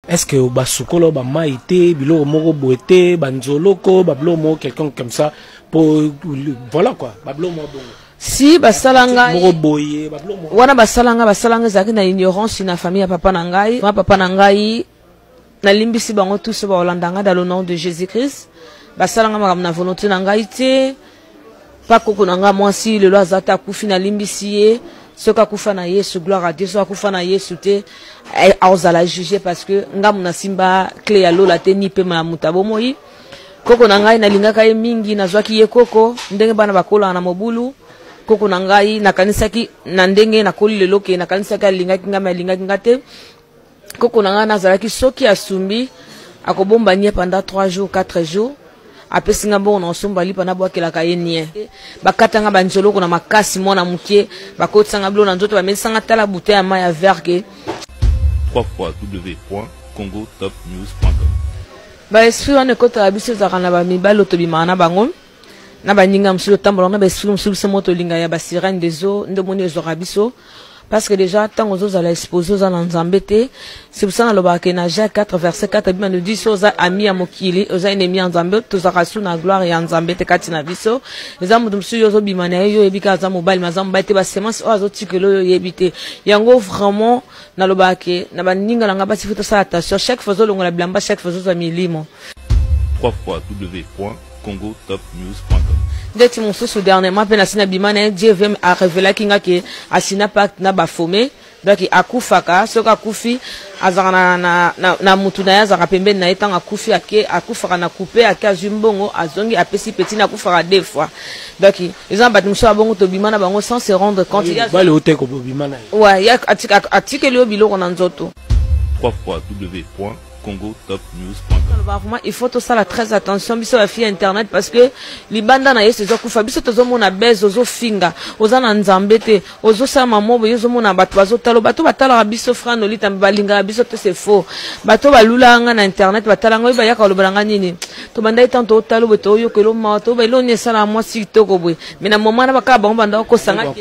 Est-ce que basukolo ba maïté, bilo moko boité, banzoloko, bablo mo quelqu'un comme ça pour voilà quoi, bablo mo bon. Si basalanga moko boyé, bablo mo. Wana basalanga zaki na ignorance na famille ya papa nangai. Ma papa nangai na limbisi bango tous ba Holandanga dans le nom de Jésus-Christ. Basalanga makam na volonté nangai te. Pas koko nanga mwasi le loi zata kufi na limbisi ye. Soka kufa na Yesu, gloire à Dieu, soka kufa na Yesu te aozala juger parce que ngamu na simba clé ya lola te ni pe ma mutabo moi koko na ngai na lingaka ye mingi na zwaki ye koko ndenge bana bakola na mobulu koko na ngai na kanisa ki na ndenge na koli lelo ke na kanisa ka lingaki ngate koko na ngai na zalaki soki asumbi akobomba nie pendant 3 jours 4 jours après singa bon on somba li pana bwa kela kayenye bakatanga banjolo kuna makasi mona mukie bakotsanga blo na nzoto ba mesanga tala bouteille ya mai ya verre www.congotopnews.com. Ba esprit wana kota biso zakana ba mibalo to bimana bango na baninga msulo tambola na ba esprit msulo se moto linga ya ba sirène des eaux ndo moni zo rabiso parce que déjà tant aux ala exposer aux anzambete c'est pour ça dans le bac na Jacques 4 verset 4 bima nous dit aux amis à mokili aux ennemis anzambe tous akasu na gloire et anzambete katina biso les amu msulo zo bimana yo ebika za mobile mazamba te ba semence ozo tikelo yebite yango vraiment na le bac na baninga nga ba sifuta sa attention chaque fois zo longola blamba chaque fois zo milimo www.congotopnews.com. Dès mon sous dernièrement peine asina bimane Dieu veut a révéler kinga ke asina pacte na bafome donc akufaka soka kufi azana na mutuna ya za pembeni na etanga kufi akufaka na couper akazumbongo azongi apesi petit na kufaka 2 fois donc ils ont battu muso bongo to bimana bango sans se rendre compte il y a ba le hotel ko bimana ouais ya atika le biloko na nzoto www.congotopnews.com. Il faut tout ça très attention biso la fille internet parce que libanda na yesu zo kufa biso tozo mona bezo zo finga ozana nzambete ozo sa mamobo yozo mona bato bazo batala biso frano lita balinga biso to c'est faux bato balulanga na internet batalanga ba yaka lobalanga nini to banda tanto talo beto yo kelo ma to ba iloni sala moi si to ko bwe mais na moment na baka bango banda ko sanga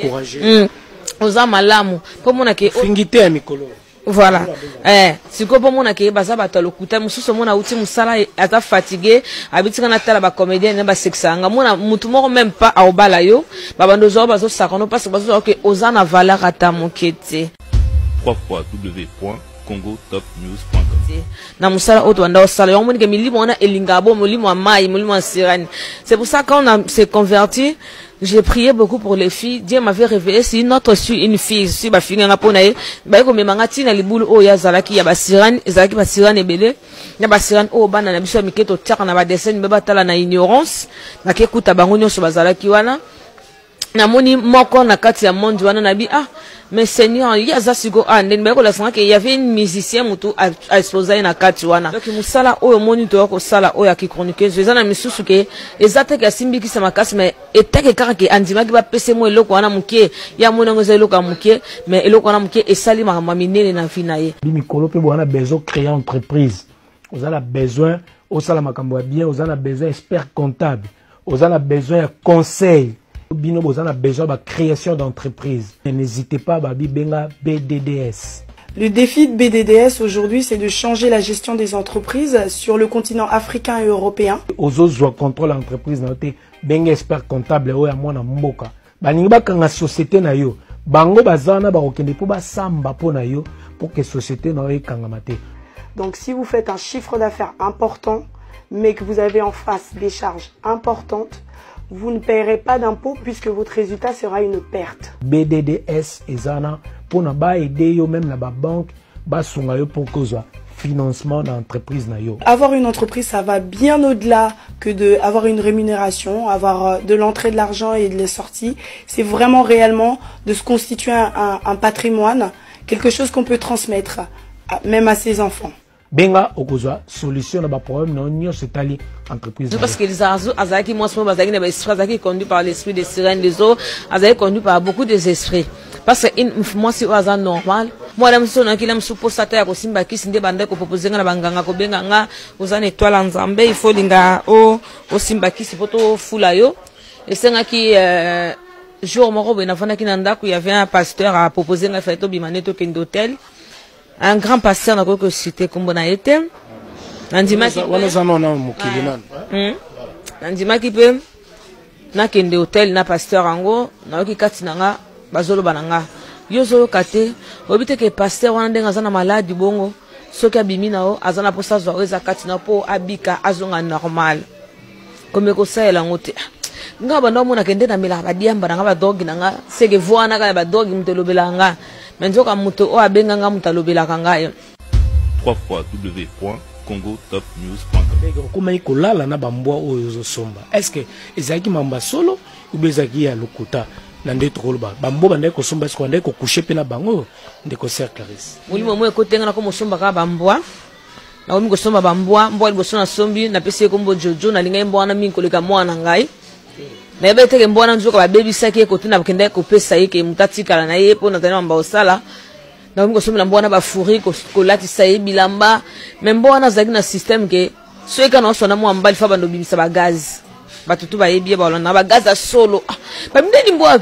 oza malamu po mona ke fingite ya mikolo. Voilà. Si ko pomona ke baza batalo kuta mususu mona uti musala ata fatigué abitika na tala ba comédien na ba sexanga mona mutu moko même pas a obala yo babando zo bazo sakono parce que bazo ke ozana valeur ata mokete www.congotopnews.com. na musala oto anda osala yo moni ke milimo na elingabo molimo wa mai molimo wa sirani. C'est pour ça quand on s'est converti j'ai prié beaucoup pour les filles. Dieu m'avait révélé si notre une fille si ba finga ngaponaye ba ko memanga tina libulu o ya zalaki ya basirani ezalaki basirani ebele na basirani o bana na biso miketo tiaka na ba dessin be batala na ignorance na ke kuta bango nyonso bazalaki wana na moni moko na kati ya monde wana na bi mais Seigneur il y a ça sigo nden ba ko la sanga ke il y avait une musicien mutu a exposé na kati wana donc musala o moni to ko sala o ya ki chroniqueuse ezana misusu ke ezate ka simbi ki sama kasi mais etake kaka ke andima ki ba pese mo eloko wana muke ya mona ngoza eloko muke mais eloko wana muke esali makamba minene na fina ye bimikolo pe bwana besoin créer entreprise vous avez besoin au sala makambo bien vous avez besoin expert comptable vous avez besoin conseil bino bozana besoin de création d'entreprise. N'hésitez pas babi benga BDDS. Le défi de BDDS aujourd'hui, c'est de changer la gestion des entreprises sur le continent africain et européen. Ozo contrôle l'entreprise na te benga expert comptable o ya mwana mboka. Baningi bakanga société na yo. Bango bazana ba okende po ba samba po na yo pour que société na yo kanga mate. Donc si vous faites un chiffre d'affaires important mais que vous avez en face des charges importantes, vous ne paierez pas d'impôts puisque votre résultat sera une perte. BDDS ezana pour na ba aider yo même na ba banque ba sunga yo pour cause financement d'entreprise na yo. Avoir une entreprise, ça va bien au-delà que de avoir une rémunération, avoir de l'entrée de l'argent et de la sortie. C'est vraiment réellement de se constituer un patrimoine, quelque chose qu'on peut transmettre même à ses enfants. Benga okozwa solution na ba problème non nyo setali entreprise parce que les azaki moi sont bazaki na ba esprit azaki conduit par l'esprit des sirènes des eaux azaki conduit par beaucoup des esprits parce que moi c'est azan normal moi la mso na kila mso postata ya kosimba kisi nde banda ko proposer na banganga ko benga nga uzana étoile nzambe il faut linga o simba kisi poto fula yo et senga ki jour moko bena fana ki nanda ku y avait un pasteur à proposer na faito bimaneto ken d'hôtel un grand pasteur na ko cité kombo na été nandima ki nandima ki pe na kende hotel na pasteur ango na ki katinanga bazolo bananga yo zo kate obite ke pasteur wana ndenga zana maladi bongo soki abimi nao azana posa zo eza katina po abika azonga normal comme ko sa elango te nga bando mona kende na mila badiamba nga ba dog nga sege voana ka ba dog mtelobela nga menzoka muto o abenga nga mutalobela kanga yo www.congotopnews.com. Comment ikolala na bambwa oyo zo somba. Est-ce que ezaki mamba solo ou bezaki ya lokuta na nde trolba. Bambo bande ko somba est-ce qu'on ko coucher pe na bango nde ko Sœur Clarisse. Muli momo ekotenga na ko somba ka bambwa. Na omi ko somba bambwa, mbwa liboso na sombi na pese ko mbo jojo na linga mbwa na minkoleka mwana ngai. Na yebete ke mbwa na nzoka ba baby saki ekotina bakende ko pesa yeke mutatikala na ye po na tana mamba osala. Na omi ko somba mbwa na ba furi ko lati sayi bilamba. Mbwa na zaki na système ke so eka na sona mo mbali fa bando bibisa ba gaz. Batutu ba yebi ba na ba gaz solo. Ba mdeni mbwa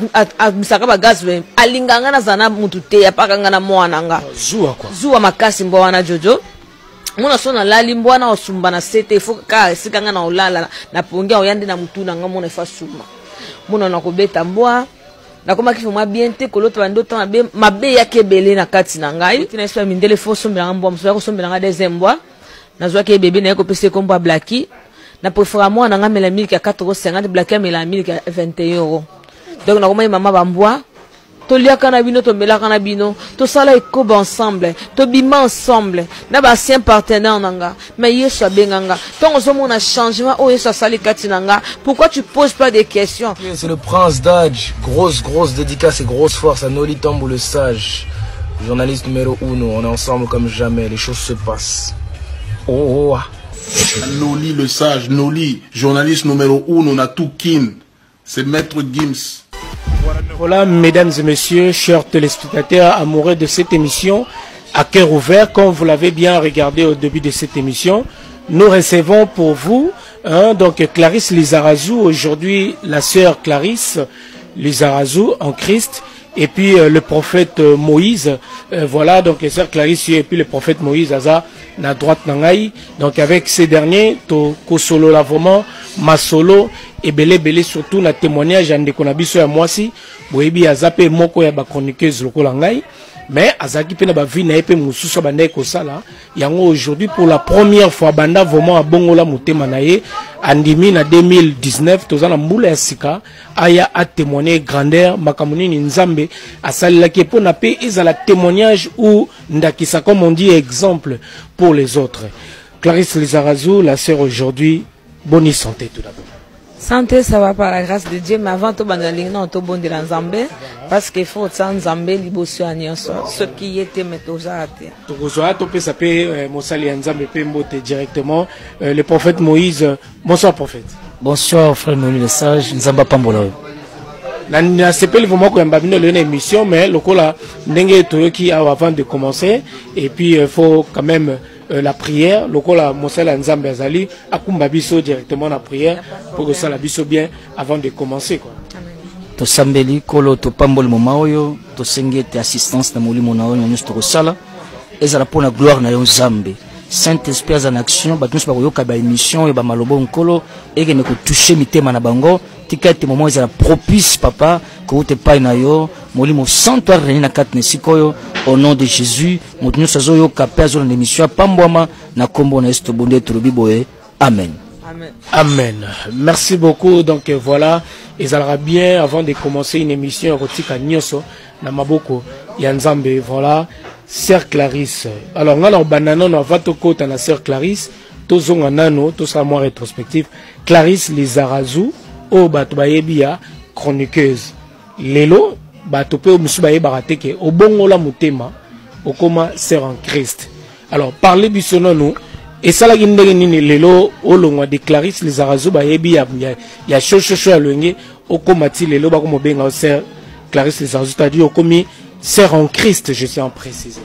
misaka ba gaz we alinganga na zana mutu te apaka ngana mwana nga. Zuwa kwa. Zuwa makasi mbwa na jojo. Muna sona lali mbwa na osumba na sete fuka ka sikanga na olala na pongia oyande na mutu na ngamo na fa suma. Muna na kobeta mbwa na koma kifu mwa bien te koloto bando to mabe yake bele na kati na ngai. Tina espa mindele fo sombela mbwa mso yako sombela nga deuxième mbwa. Na zwa ke bebe na yako pese kombo Blacky. Na préfère moi na ngamela milk ya 4,50 Blacky amela milk ya 21 €. Donc na koma mama bambwa to liaka na bino to melaka na bino to sala ekoba ensemble to bima ensemble na ba ancien partenaire nanga mais yeso benganga ton ozomo na changement o yeso sali katinanga. Pourquoi tu poses pas des questions? C'est le prince d'Adj, grosse dédicace et grosse force à Noli Tambou le sage, journaliste numéro 1. On est ensemble comme jamais, les choses se passent. Oh. Noli le sage, Noli, journaliste numéro 1, on a tout kin. C'est Maître Gims. Voilà, mesdames et messieurs, chers téléspectateurs amoureux de cette émission, à cœur ouvert, comme vous l'avez bien regardé au début de cette émission, nous recevons pour vous donc Clarisse Lizarazu, aujourd'hui la sœur Clarisse Lizarazu en Christ, et puis le prophète Moïse, voilà, donc les sœurs Clarisse et puis le prophète Moïse, Aza, na droite nangai, donc avec ces derniers, to kosolo la vraiment, masolo, et belé surtout na témoignage ande konabiso ya mwasi, boyebi azape moko ya ba chroniqueuse lokola ngai, mais azaki pe na ba vie na epe mususu banda ko sala, yango aujourd'hui pour la première fois banda vraiment a bongola mutema na ye, andimi na 2019 tozana mbula ya sika, aya a témoigner grandeur makamuni ni nzambe asalila ki po na pe ezala témoignage ou ndakisa comme on dit exemple pour les autres. Clarisse Lizarazu, la sœur aujourd'hui, bonne santé tout d'abord. Santé, ça va par la grâce de Dieu, mais avant tout, on to bon de l'Anzambé, parce qu'il faut que Nzambé liboso anyonso, ce qui était métosate. Tokozoa to pe sape mosali Nzambe pe mbote directement le prophète Moïse. Bonsoir prophète. Bonsoir frère Noli le sage, Nzamba Pambola. Na sepeli vraiment ko mbabino le émission mais lokola ndenge toyoki avant de commencer et puis il faut quand même la prière, lokola mosala Nzambe azali akumba biso directement la prière pour que ça la biso bien avant de commencer quoi. To sambeli kolo to pambol moma oyo to sengete assistance na molimo na oyo nyusto ko sala ezala pona gloire na yo Nzambe. Saint-Esprit en action batunso ba koyoka ba émission et ba malobo nkolo eke ne ko toucher mitema na bango tikate moment ezala propice papa ko te pa na yo molimo santo reni na katne sikoyo au nom de Jésus motunyo sazo yo kapé zo na émission pambwama na kombo na esto bonde trobi boye amen. Amen. Merci beaucoup. Donc voilà, et ça ira bien avant de commencer une émission érotique à Nyoso, na maboko Yanzambe. Voilà, sœur Clarisse. Alors on a un banana, on va tout côté na sœur Clarisse. Tous on a nano, tous à moi rétrospectif. Clarisse Lizarazu, au batubayebia chroniqueuse. Lelo, batupe au musubaye barateke, au bon la mutema, au coma sœur en Christ. Alors parlez du son nous. Et ça la guindé ni lelo au long de Clarisse Lizarazu ba yebi ya chocho ya lwengi au komati lelo ba komo benga sœur Clarisse Lizarazu c'est-à-dire au komi sœur en Christ je suis en précisé.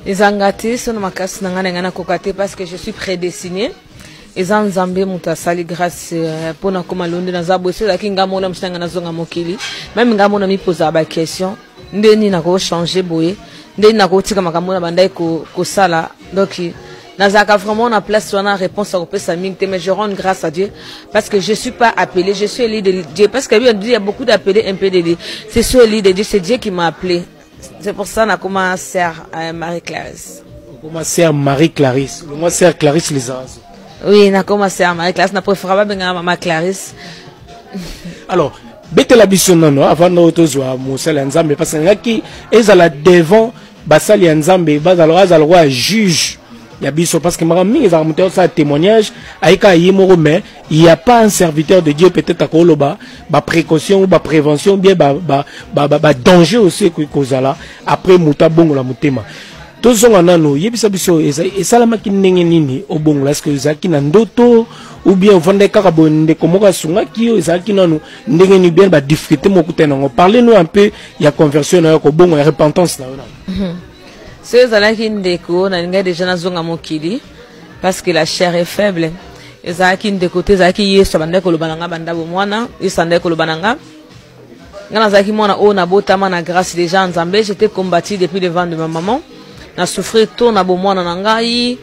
Les angati sont makasi nanga ngana kokate parce que je suis prédestiné. Les Nzambe muta sali grâce pour na koma londe na zabo c'est la kinga mona msanga na zonga mokili. Même ngamo na mi poser ba question ndeni na ko changer boye. ndeni na kotika makambo na bandai ko sala donc nazaka vraiment na place wana réponse à kopesa mingi mais je rends grâce à Dieu parce que je suis pas appelé, je suis élu de Dieu parce que il y a beaucoup d'appelés un peu de Dieu, c'est sûr élu de Dieu, c'est Dieu qui m'a appelé. C'est pour ça na comment sœur Marie-Clarisse. Comment sœur Marie-Clarisse, moi sœur Clarisse les Arazo. Oui, na comment sœur Marie-Clarisse, na préféré pas benga maman Clarisse. Alors bete la biso non avant d'otozwa mosala nzambe parce que ngaki ezala devant basali ya nzambe bazala roi juge ya biso parce que marami ezala monter ça témoignage aika yimoro mais il y a pas un serviteur de Dieu peut-être à koloba ba précaution ou ba prévention bien ba danger aussi kozala après muta bongo la mutema tozonga nano yebisa biso esalama kinenge nini obongo est-ce que ezaki na ndoto ou bien vendre kaka bonde komoka sunga kio ezaki nano ndenge ni bien ba difficulté mokutena ngo parlez-nous un peu ya conversion na ko bongo ya repentance na ona. C'est ezalaki ndeko na linga déjà na zonga mokili parce que la chair est faible. Ezalaki ndeko te ezalaki Yesu banda ko lobananga banda bo mwana isanda ko lobananga ngana zaki mwana o na botama na grâce déjà nzambe j'étais combattu depuis le ventre de ma maman. Na souffrir tout na bo mwana na ngai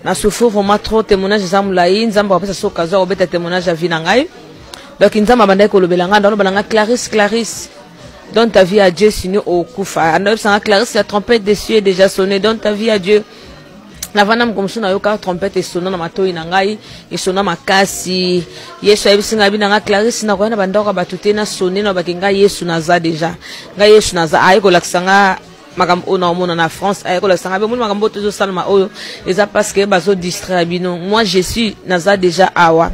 na souffrir vraiment trop témoignage zamulai nzamba apesa so kazo obeta témoignage à vie na ngai donc nzamba banda ko lobelanga ndalo balanga Clarisse donne ta vie à Dieu sinon au kufa ando sanga Clarisse la trompette des cieux est déjà sonnée donne ta vie à Dieu na vanam comme ça na yoka trompette et sonna na matoi na ngai et sonna makasi Yesu abisinga binanga Clarisse na kwana banda ko batute na sonner na bakinga Yesu naza déjà ngai Yesu naza ayiko laksanga magam ona mona na France ayeko la sanga be mo magambo tozo salma oyo eza parce que bazo distraire bino moi je suis naza déjà awa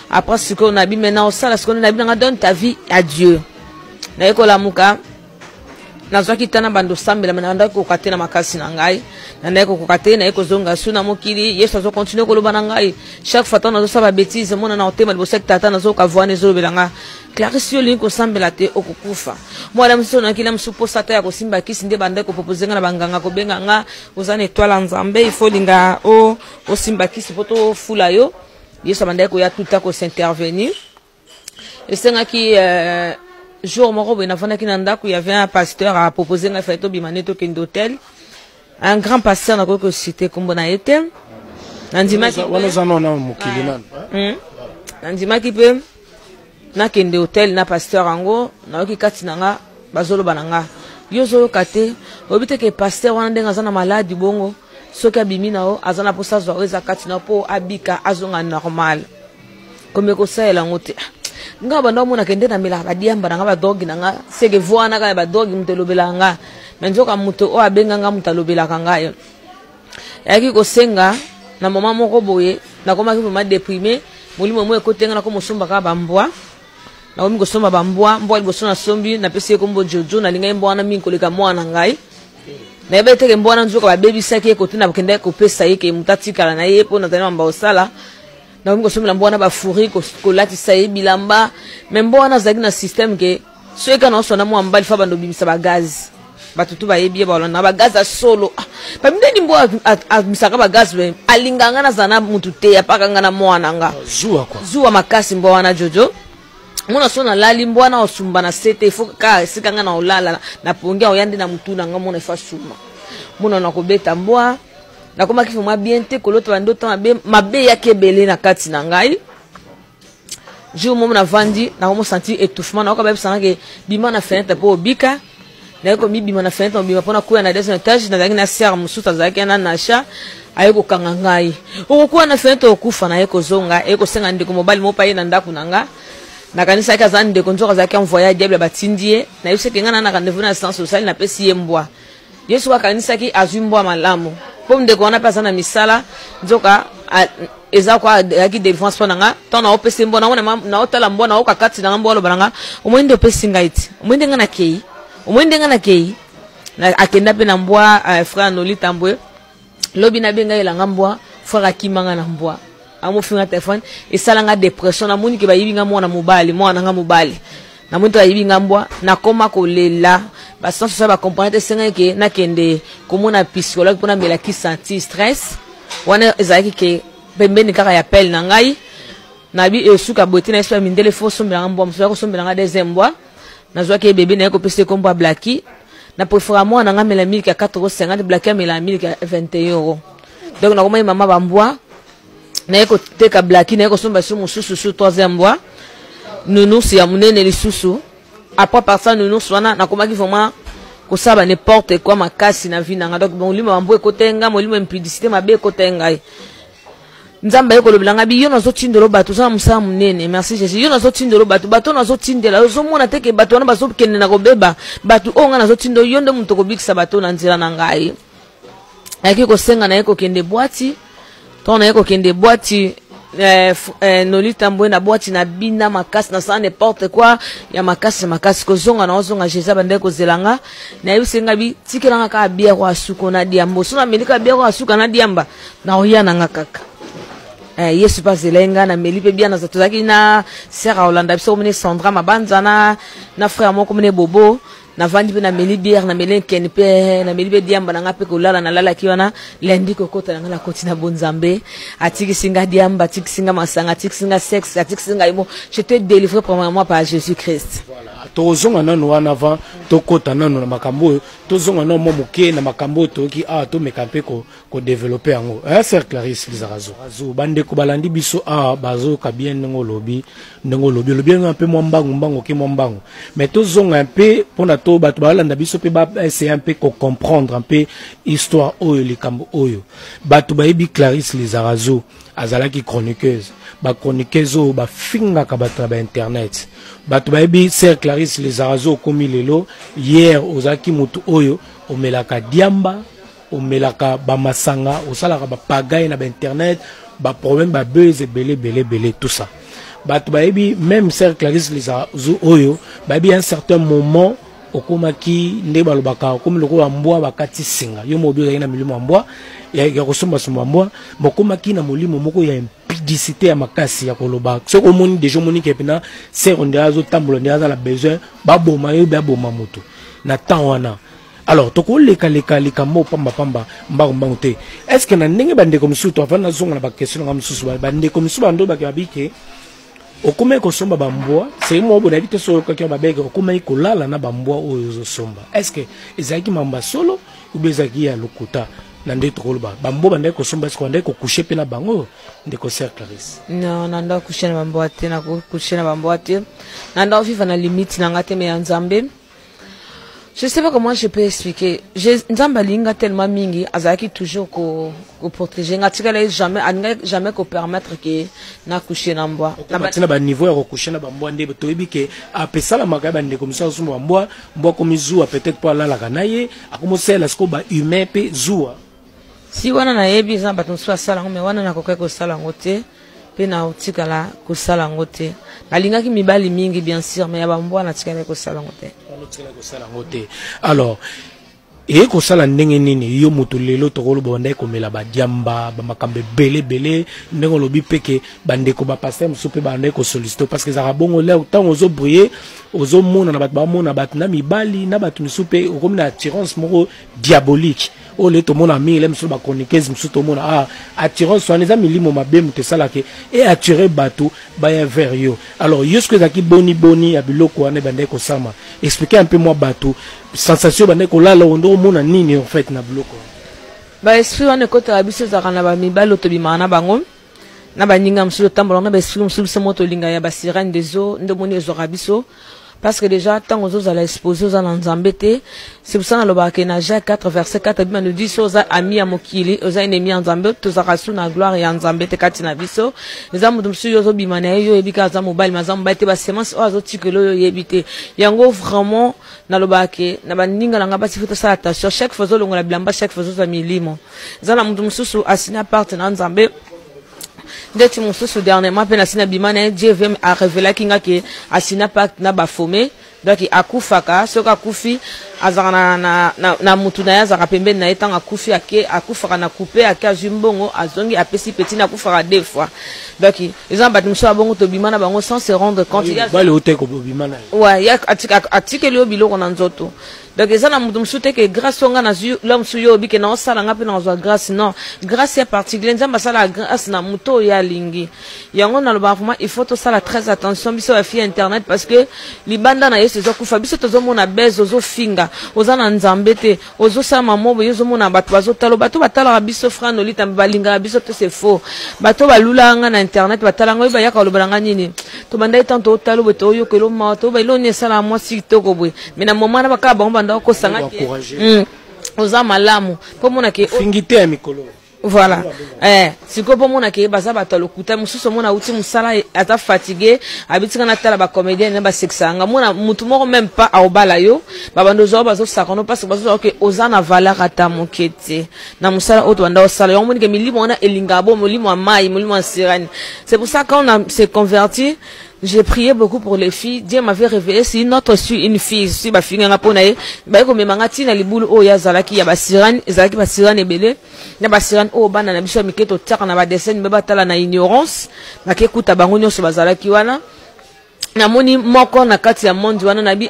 après ce qu'on a bi maintenant ça ce qu'on a bi nga donne ta vie à Dieu na yeko la muka nazo kitana bando sambela na ko katena makasi na ngai na yeko ko katena yeko zonga suna mokili Yesu azo continuer ko lobana ngai chaque fois nazo saba bêtise mona na otema bo sekta tata nazo ka voine zo belanga Clarisse yoli ko sambela te okukufa moi mso na kila msupo sata ya ko simba kisi nde bande ko proposer na banganga ko benga nga ozana étoile nzambe il faut linga o simba kisi poto fula yo Yesu bande ko ya tuta ko s'intervenir et senga ki jour moko bena fana ki nanda ko y avait un pasteur à proposer na faito bimaneto kin d'hôtel un grand pasteur na ko cité kombo na été nandima ki wala zano na mukili nan nandima ki pe na kende hotel na pasteur ango na yoki kati nanga bazolo bananga yozo kate obite ke pasteur wana ndenga zana maladi bongo soki abimi nao azana posa zoreza kati na po abika azonga normal comme ko sa ela ngote nga banda mona kende na mila badiamba nanga ba dogi nanga sege voana ka ba dogi mtelobela nga menjoka muto o abenga nga mtalobela kanga yo yaki ko senga na mama moko boye na koma ki ma déprimé molimo mo ekotenga na ko musumba ka bambwa na omi kosomba bambwa mbwa liboso na sombi na pesi kombo jojo na linga mbwa na minkoleka mwana ngai na yebeteke mbwa na nzoka babebisaki ekotina bakende kopesa yeke mutatikala na ye po na tana mba osala na omi kosombi na mbwa na bafuri kolatisa ye bilamba me mbwa na zaki na système ke soyeka na osona mwa mbali fa bando bimisa bagazi batutu bayebi ba na bagazi solo pamindeni mbwa misaka bagazi alinganga na zana mutu te apaka ngana mwana nga zuwa makasi mbwa na jojo mona sona lali mbwana osumba na sete ifo ka sikanga na olala na pongia oyande na mutuna nga mona ifa suma mona na kobeta mbwa na koma kifu mwa bien te koloto bandoto mabe yake belé na kati na ngai jour mo na vandi na mo sentir étouffement na ko ba bisanga ke bima na fenêtre po bika na ko mi bima na fenêtre bima pona kuya na deuxième étage na zaki na serre musuta zaki na nasha ayeko kanga ngai okuwa na fenêtre okufa na yeko zonga eko senga ndiko mobile mo pa ye na ndaku nanga na kanisa ka zande konzo za ka envoyer diable batindie na yose ke ngana na rendez-vous na assistance sociale na pesi yembwa Yesu wa kanisa ki azumbwa malamu po ndeko na pesa na misala nzoka eza kwa yaki défense pona nga tona opesi mbona na otala mbona okakati na mbolo balanga omwende opesi ngaiti omwende ngana kei na akenda pe na mbwa frère Noli Tambwe lobi na benga elanga mbwa frère Kimanga na mbwa amo finga téléphone et salanga dépression na moni ke ba yibinga mwana nga mobali na muntu ayibinga mbwa na koma kolela ba sans ça ba comprendre senga ke na kende komona psychologue pona mela ki senti stress wana ezaki ke pembeni kaka ya pelle na ngai na bi esuka botina espa mindele fo sombela mbwa mso ko sombela nga deuxième mbwa na zwa ke bébé na ko pese kombo blaki na préfère moi na ngamela 1450 black amela 1021 euros. Donc na koma mama bambwa na eko teka black na eko somba sur mususu sur troisième bois nous si ya munene lisusu après par ça nous swana na koma ki vraiment ko saba n'importe quoi makasi na vie na donc molimo bambwa ekotenga molimo impudicité mabe ekotenga nzamba yeko lobilanga bi yo nazo tindelo bato za musa munene merci Jésus yo nazo tindelo bato nazo tindela zo mona teke bato na bazo kende na kobeba bato onga nazo tindo yo nde muto kobikisa bato na nzira na ngai ayaki ko senga na yeko kende boîte to na yeko kende boîte noli tambwe na boîte na bina makasi na ça n'importe quoi ya makasi ko zonga na ozonga Jésus bande ko zelanga na yusenga bi tikelanga ka bia kwa suko na diambo sona melika bia kwa suka na diamba na oyana ngakaka Yesu pas elenga na melipe bien na zatozaki na sera Holanda biso mene Sandra mabanzana na frère moko mene Bobo na vandi pe na meli bière na meli ken pe na meli diamba na ngape ko lala na lala kiwana lendi ko kota na koti na bonzambe atiki singa diamba atiki singa masanga atiki singa sexe atiki singa imo je te délivré premièrement par Jésus-Christ. Voilà tozonga nanu wana avant tokota nanu na makambo tozonga no momuke na makambo toki to mekampe ko développer yango Sœur Clarisse Lizarazo bande ko balandi biso bazo ka bien ngolobi lobi un peu mbangu ke mbangu mais tozonga un peu pona to bato balanda biso pe ba essayer un peu ko comprendre un peu histoire oyo likambo oyo bato bayebi Clarisse Lizarazo azalaki chroniqueuse ba chroniqueuse o ba finga ka bato ba internet bato bayebi Sœur Clarisse Lizarazo komi lelo hier ozaki mutu oyo omelaka diamba omelaka ba masanga osalaka ba pagaille na ba internet ba problème ba buzz belé tout ça bato bayebi même Sœur Clarisse Lizarazo oyo bayebi un certain moment okomaki nde balobaka comme lokola mbwa bakati singa yo mobi na milimo mbwa ya kosomba mbwa mokomaki na molimo moko ya impudicité ya makasi ya koloba soko moni déjà moni kepena Sœur Ndazo tambola ndaza la besoin baboma yo baboma moto na temps wana alors toko leka mo pamba mbangu te est-ce que na ndenge bande comme suto avant na zonga na ba question ngam susu bande comme suba ndo bakabike okome ko somba bambwa c'est moi bon habite solo ka kia babega okome ko lala na bambwa oyo zo somba est-ce que ezaki mamba solo ou bezaki ya lokuta na ndeto koloba bambo bande ko somba est-ce qu'on ndeko coucher pe na bango ndeko Sœur Clarisse non nanda coucher na bambwa te na coucher na bambwa te nanda vivre na limite na ngate me nzambe. Je sais pas comment je peux expliquer. Nzamba linga tellement mingi, azaki toujours ko protéger. Ngatikala jamais ko permettre que na coucher na mbwa. Na ba niveau ya ko coucher na mbwa ndebe toyebi ke apesa la makaba ndeko comme ça sumba mbwa comme zua peut-être pour la kanaye akomosela sko ba humain pe zua. Si wana na yebi nzamba tonso sala ngome wana na kokai ko sala ngote pe na utikala ko sala ngote. Nalingaki mibali mingi bien sûr mais ya ba mbwa na tikala ko sala ngote. Alors et ko sala ndenge nini yo mutu lelo tokolo bonda ko mela ba diamba ba makambe belé ndenge lobi peke bande ko ba passer musupe bande ko solliciter parce que za bongo le autant ozo briller ozo mona na bat ba mona bat na mibali na bat musupe o comme na attirance moko diabolique o le to mona mi le musupe ba chroniqueuse musupe to mona attirance so neza milimo mabe mutu sala ke et attirer bateau ba vers yo alors yo ce que zaki boni ya biloko ane bande ko sama expliquer un peu moi bateau sensation bande ko lala ondo mona nini en fait na bloko ba esprit wana ko ta biso za kana ba mibalo to bimana bango na ba ninga msulo tambola na ba esprit msulo moto linga ya ba sirène des eaux ndo moni zo rabiso parce que déjà tant aux à l'exposer aux Nzambete c'est pour ça dans le bac na Jacques 4 verset 4 bien nous dit aux amis à mokili aux ennemis en Nzambete tous arasu na gloire et en Nzambete katina biso les amis de monsieur yozo bimana yo ebika za mobile mazamba te ba semence ozo tikelo yo yebite yango vraiment na le bac na ba ninga na ngaba sifuta sa attention chaque fois zo longola bilamba chaque fois zo milimo za na mtu msusu asina partenaire Nzambe ndeti mususu dernièrement pe na sina bimana Dieu veut a révéler kinga ke asina pacte na bafome donc akufaka soka kufi azana na mutu na yaza pembeni na etanga kufi akufaka na couper akazimbongo azongi apesi petit na kufaka deux fois donc les gens bat muso abongo to bimana bango sans se rendre compte ba le hotel ko bimana ouais ya atikeli yo biloko na nzoto donc eza na mutu musu te ke grâce onga na zu l'homme su yo bike na osala nga pe na ozwa grâce non grâce ya particulier nzamba sala grâce na muto ya lingi yango na loba vraiment il faut to sala très attention biso ba fi internet parce que libanda na yesu zo kufa biso tozo mona bezo zo finga ozana nzambe te ozo sala mamobo yozo mona bato bazo talo bato batala biso frano lita balinga biso to c'est faux bato balula nga na internet batala ngo ba yaka lobalanga nini to banda tanto talo beto yo ke lo ma to ba ilo ne sala moi si to ko bwe mais na moment na baka ba ndako sanga oza malamu po mona ke fingite ya mikolo voilà siko po mona ke baza bato lokuta mususu mona uti musala ata fatigué abitika na tala ba comédien na ba sexanga mona mutu moko même pas aobala yo babando zo bazo sakono parce que bazo ke oza na valeur ata mokete na musala oto banda osala yo moni ke milimo na elinga bo molimo amai molimo sirani c'est pour ça quand on s'est converti. J'ai prié beaucoup pour les filles. Dieu m'avait révélé si notre une fille, si ma fille n'a pas naé, bah comme mangati na libulu o ya zalaki ya basiran, zalaki basiran ebele, na basiran o bana na biso miketo tsaka na ba dessin me batala na ignorance, na ke kuta bango nyoso bazalaki wana. Na moni moko na kati ya monde wana na bi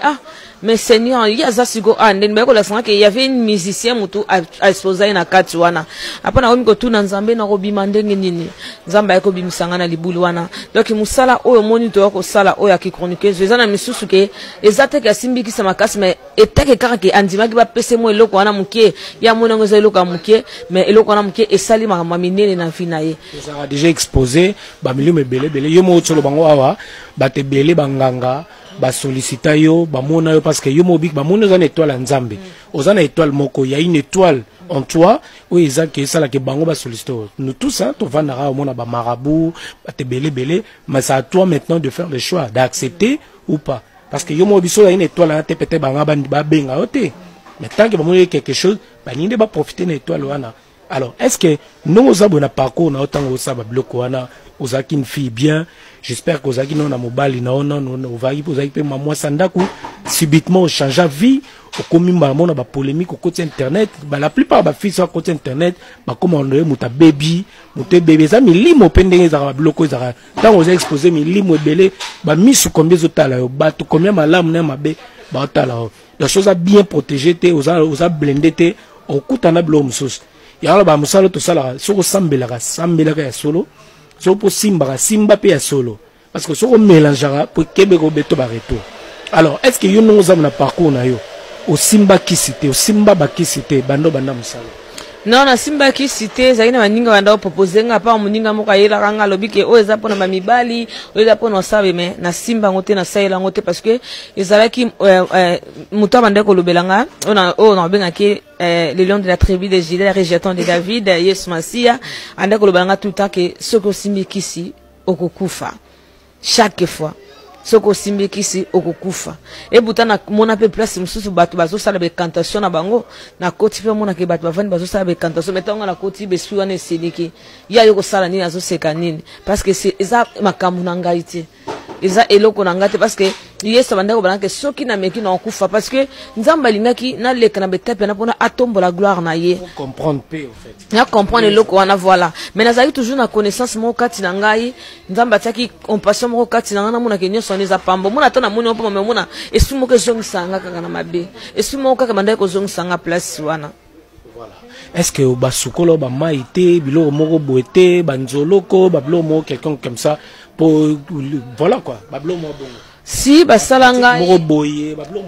mais Seigneur il y a ça sigo nden ba ko la sanga que il y avait une musicien mutu a exposer na kati wana apana ko miko tuna nzambe na ko bima ndenge nini nzamba ko bimisanga na libulu wana donc musala oyo moni to ko sala oyo ki chroniqueuse ezana misusu ke ezate ka simbi ki sama kasi mais etake kaka ke andima ki ba pese mo eloko wana mukie ya mona ngo eloko mukie mais eloko wana mukie esali ma minene na finaye ça a déjà exposé ba milieu belé yo mo tsolo bango awa ba te belé banganga ba sollicita yo ba mona yo parce que yo mobik ba mona za na étoile nzambe ozana étoile moko ya une étoile en toi où ils que ça la que bango ba solliciter nous tous ça to vandara au mona ba marabout ba te belé mais c'est à toi maintenant de faire le choix d'accepter ou pas parce que yo mobiso ya une étoile na te peut-être banga ba benga oté mais tant que ba mona quelque chose ba ninde ba profiter na étoile wana alors est-ce que nous avons un parcours na autant au ça ba bloc wana ozaki une fille bien j'espère que ozaki non na mobali na non ovaki ozaki pe maman sandaku subitement au changea vie au commis maman na ba polémique au côté internet ba la plupart ba filles sur côté internet ba comme on muta baby muté bébé ça mi limo pendenge za ba bloko za tant oza exposer mi limo belé ba mi sous combien zotala yo ba to combien malamu na mabe ba tala la chose a bien protégé te oza blendé te au kutana blo musus ya ba musalo to sala soko sambela ya solo so pour simba pe ya solo parce que so on mélangera pour kebeko beto ba retour alors est-ce que yo nous avons na parcours na yo au simba ki cité au simba ba ki cité bando banda musala non na simba ki cité zaina baninga banda proposer nga pa muninga moka yela kanga lobike o eza pona ba mibali o eza pona sabe mais na simba ngote na saela ngote parce que ezalaki muta banda ko lobelanga on benga ki le lion de la tribu de Juda, rejeton de David, Yesu Masia, anda ko lobanga tout le temps que soko simbi kisi okokufa chaque fois soko simbi kisi okokufa e butana mona pe place mususu bato bazo sala be cantation na bango na koti pe mona ke bato bavandi bazo sala be cantation metonga na koti be suwa ne seliki ya yoko sala nini azo seka nini parce que c'est eza makambu na ngaite eza eloko na ngate parce que yesu bandako banake soki na meki na okufa parce que nzamba lingaki na leka na betape na pona atombo la gloire na ye comprendre pe en fait na comprendre eloko wana voilà mais nazali toujours na connaissance mo kati na ngai nzamba taki compassion mo kati na ngana mona ke nyoso neza pambo mona tona moni opo mona esu mo ke zongisanga kaka na mabe esu mo kaka bandako zongisanga place wana voilà est-ce que basukolo ba maité bilo moko boete banzoloko ba bilo mo quelqu'un comme ça pour voilà quoi ba bilo mo bon si basalanga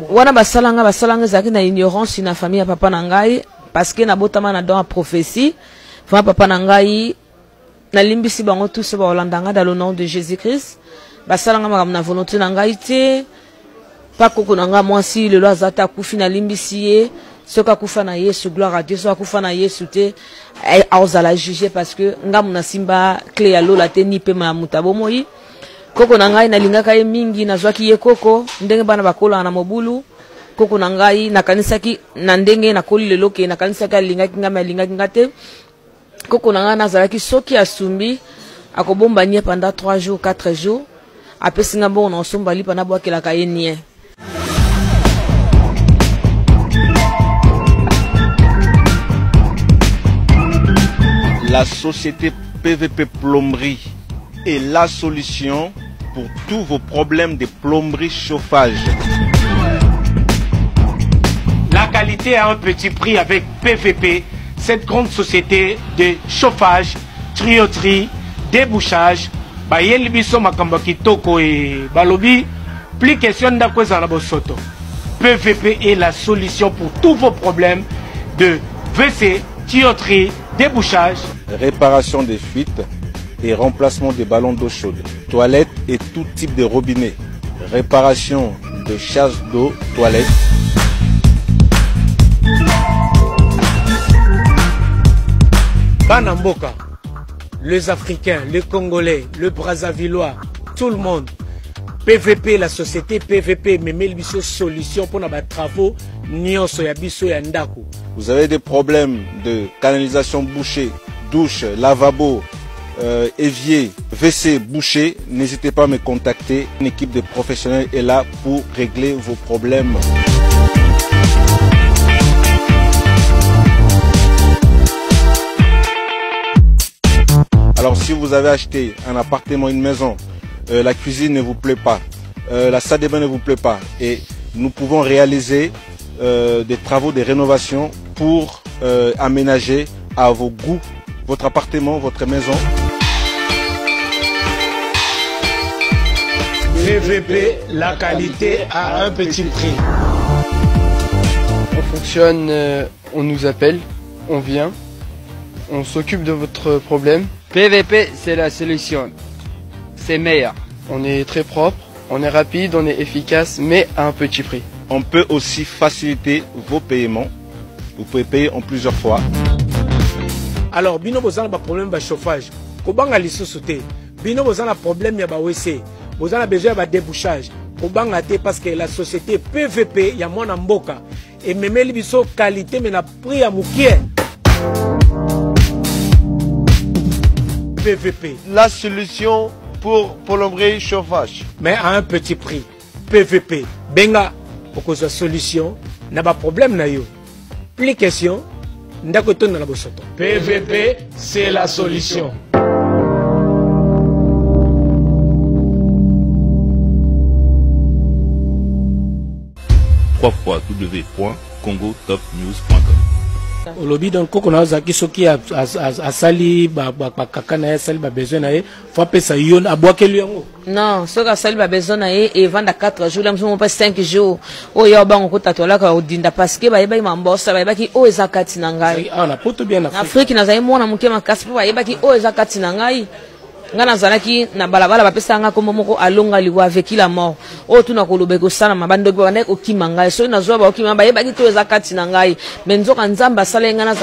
wana basalanga zaki na ignorance na famille ya papa na ngai parce que na botama na dans la prophétie fa papa na ngai na limbisi bango tous ba olandanga dans le nom de Jésus-Christ basalanga makam na volonté na ngai te pa koko na nga mwasi le loi zata kufi na limbisi ye soka kufa na Yesu gloire à Dieu soka kufa na Yesu te aozala juger parce que ngamu na simba clé ya lola te ni pe ma mutabo moi koko na ngai na lingaka ye mingi na zwaki ye koko ndenge bana bakola na mobulu koko na ngai na kanisa ki na ndenge na koli lelo ke na kanisa ka lingaki ngama lingaki ngate koko na ngai na zalaki soki asumbi akobomba nie pendant 3 jours 4 jours apesi ngambo na osomba lipa na bwakela ka ye nie. La société PVP Plomberie est la solution pour tous vos problèmes de plomberie chauffage. qualité à un petit prix avec PVP, cette grande société de chauffage, tuyauterie, débouchage. Bayeli biso makambo kitoko et balobi, plus question d'akweza na bosoto. PVP est la solution pour tous vos problèmes de WC, tuyauterie, débouchage, réparation des fuites et remplacement des ballons d'eau chaude, toilettes et tout type de robinet, réparation de charge d'eau, toilettes. Banamboka, les Africains, les Congolais, le Brazzavillois, tout le monde. PVP, la société PVP, mais biso solution pour nos travaux, nyonso ya biso ya ndako. Vous avez des problèmes de canalisation bouchée, douche, lavabo, évier, WC bouché, n'hésitez pas à me contacter. Une équipe de professionnels est là pour régler vos problèmes. Alors si vous avez acheté un appartement, une maison, la cuisine ne vous plaît pas, la salle de bain ne vous plaît pas, et nous pouvons réaliser des travaux de rénovation pour aménager à vos goûts votre appartement, votre maison. PVP, la qualité à un petit prix. On fonctionne, on nous appelle, on vient, on s'occupe de votre problème. PVP, c'est la solution. C'est meilleur. On est très propre, on est rapide, on est efficace, mais à un petit prix. On peut aussi faciliter vos paiements. Vous pouvez payer en plusieurs fois. Alors, bino bozana ba problème de chauffage. Kobanga lisusu te. Bino bozana problème ya ba WC. Bozana besoin ba débouchage. Kobanga te parce que la société PVP ya mwana mboka et memeli biso qualité mais na prix ya mukie. PVP, la solution pour plomberie chauffage. Mais à un petit prix. PVP. Benga, pour que soit solution, n'a pas problème na yo. Plus question, n'a que ton na la bosoto. PVP, c'est la solution. www.congotopnews.com. Au lobby donc koko na zaki soki a sali ba kaka na sali ba besoin na e faut appeler ça yon abwakeli yango. Non, ce que sali ba besoin na e vendre 4 jours, là nous pas 5 jours. O ya ba ngoko tatola ka odinda parce que ba yeba mambosa ba yeba ki o ezakati na ngai. Ah na poto bien na Afrique na zai mona muke makasi ba yeba ki o ezakati na ngai. Ngana zalaki na balabala bapesa nga komo moko alonga liwa avec la mort o tuna kolobe ko sala mabando ko bana ko kimanga so na zo ba okima ba yeba ki to ezakati na ngai menzoka nzamba sala ngana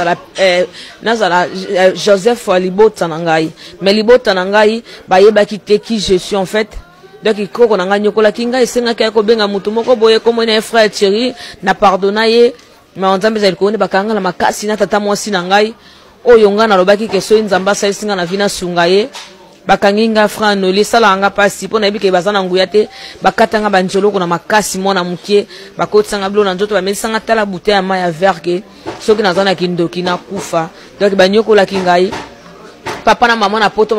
zala Joseph Libota na ngai mais Libota na ngai ba yeba ki te qui je suis en fait donc ikoko na ngai nyokola kinga esenga ka ko benga mutu moko boye komo na frère Thierry na pardonnaye mais on nzambe za ko ne bakanga na makasi na tata mwasi na ngai o yonga na lobaki ke so nzamba sa singa na vina sungaye bakanginga frano li sala anga pasi pona ebike bazana nguya te bakatanga banjolo kuna makasi mona mukie bakotsanga blo na nzoto bamesanga tala bouteille ya maya verke soki nazana kindoki na kufa donc banyokola kingai papa na mama na poto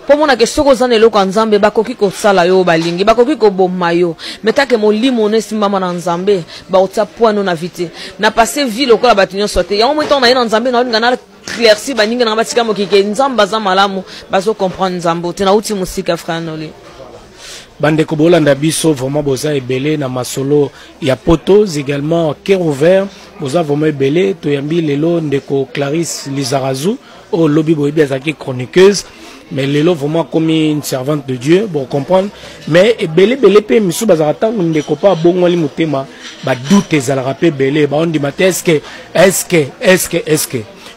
po mona ke soko zana eloko nzambe bakoki ko sala yo balingi bakoki ko bomma yo metake molimo ne simama na nzambe ba otsa poano na vite na passer vie lokola batinyo sote ya omo tona na nzambe na ngana clairci baninga na batika mokike nzamba za malamu bazo comprendre nzambo tena uti musika franoli bande ko bolanda biso vraiment boza ebele na masolo ya potos également cœur ouvert boza vraiment ebele to yambi lelo ndeko Clarisse Lizarazu au lobby boyebi azaki chroniqueuse mais lelo vraiment comme une servante de Dieu bon comprendre mais ebele pe misu bazarata ndeko pa bongoli mutema ba doute ezalaka pe belé ba on dit matin est-ce que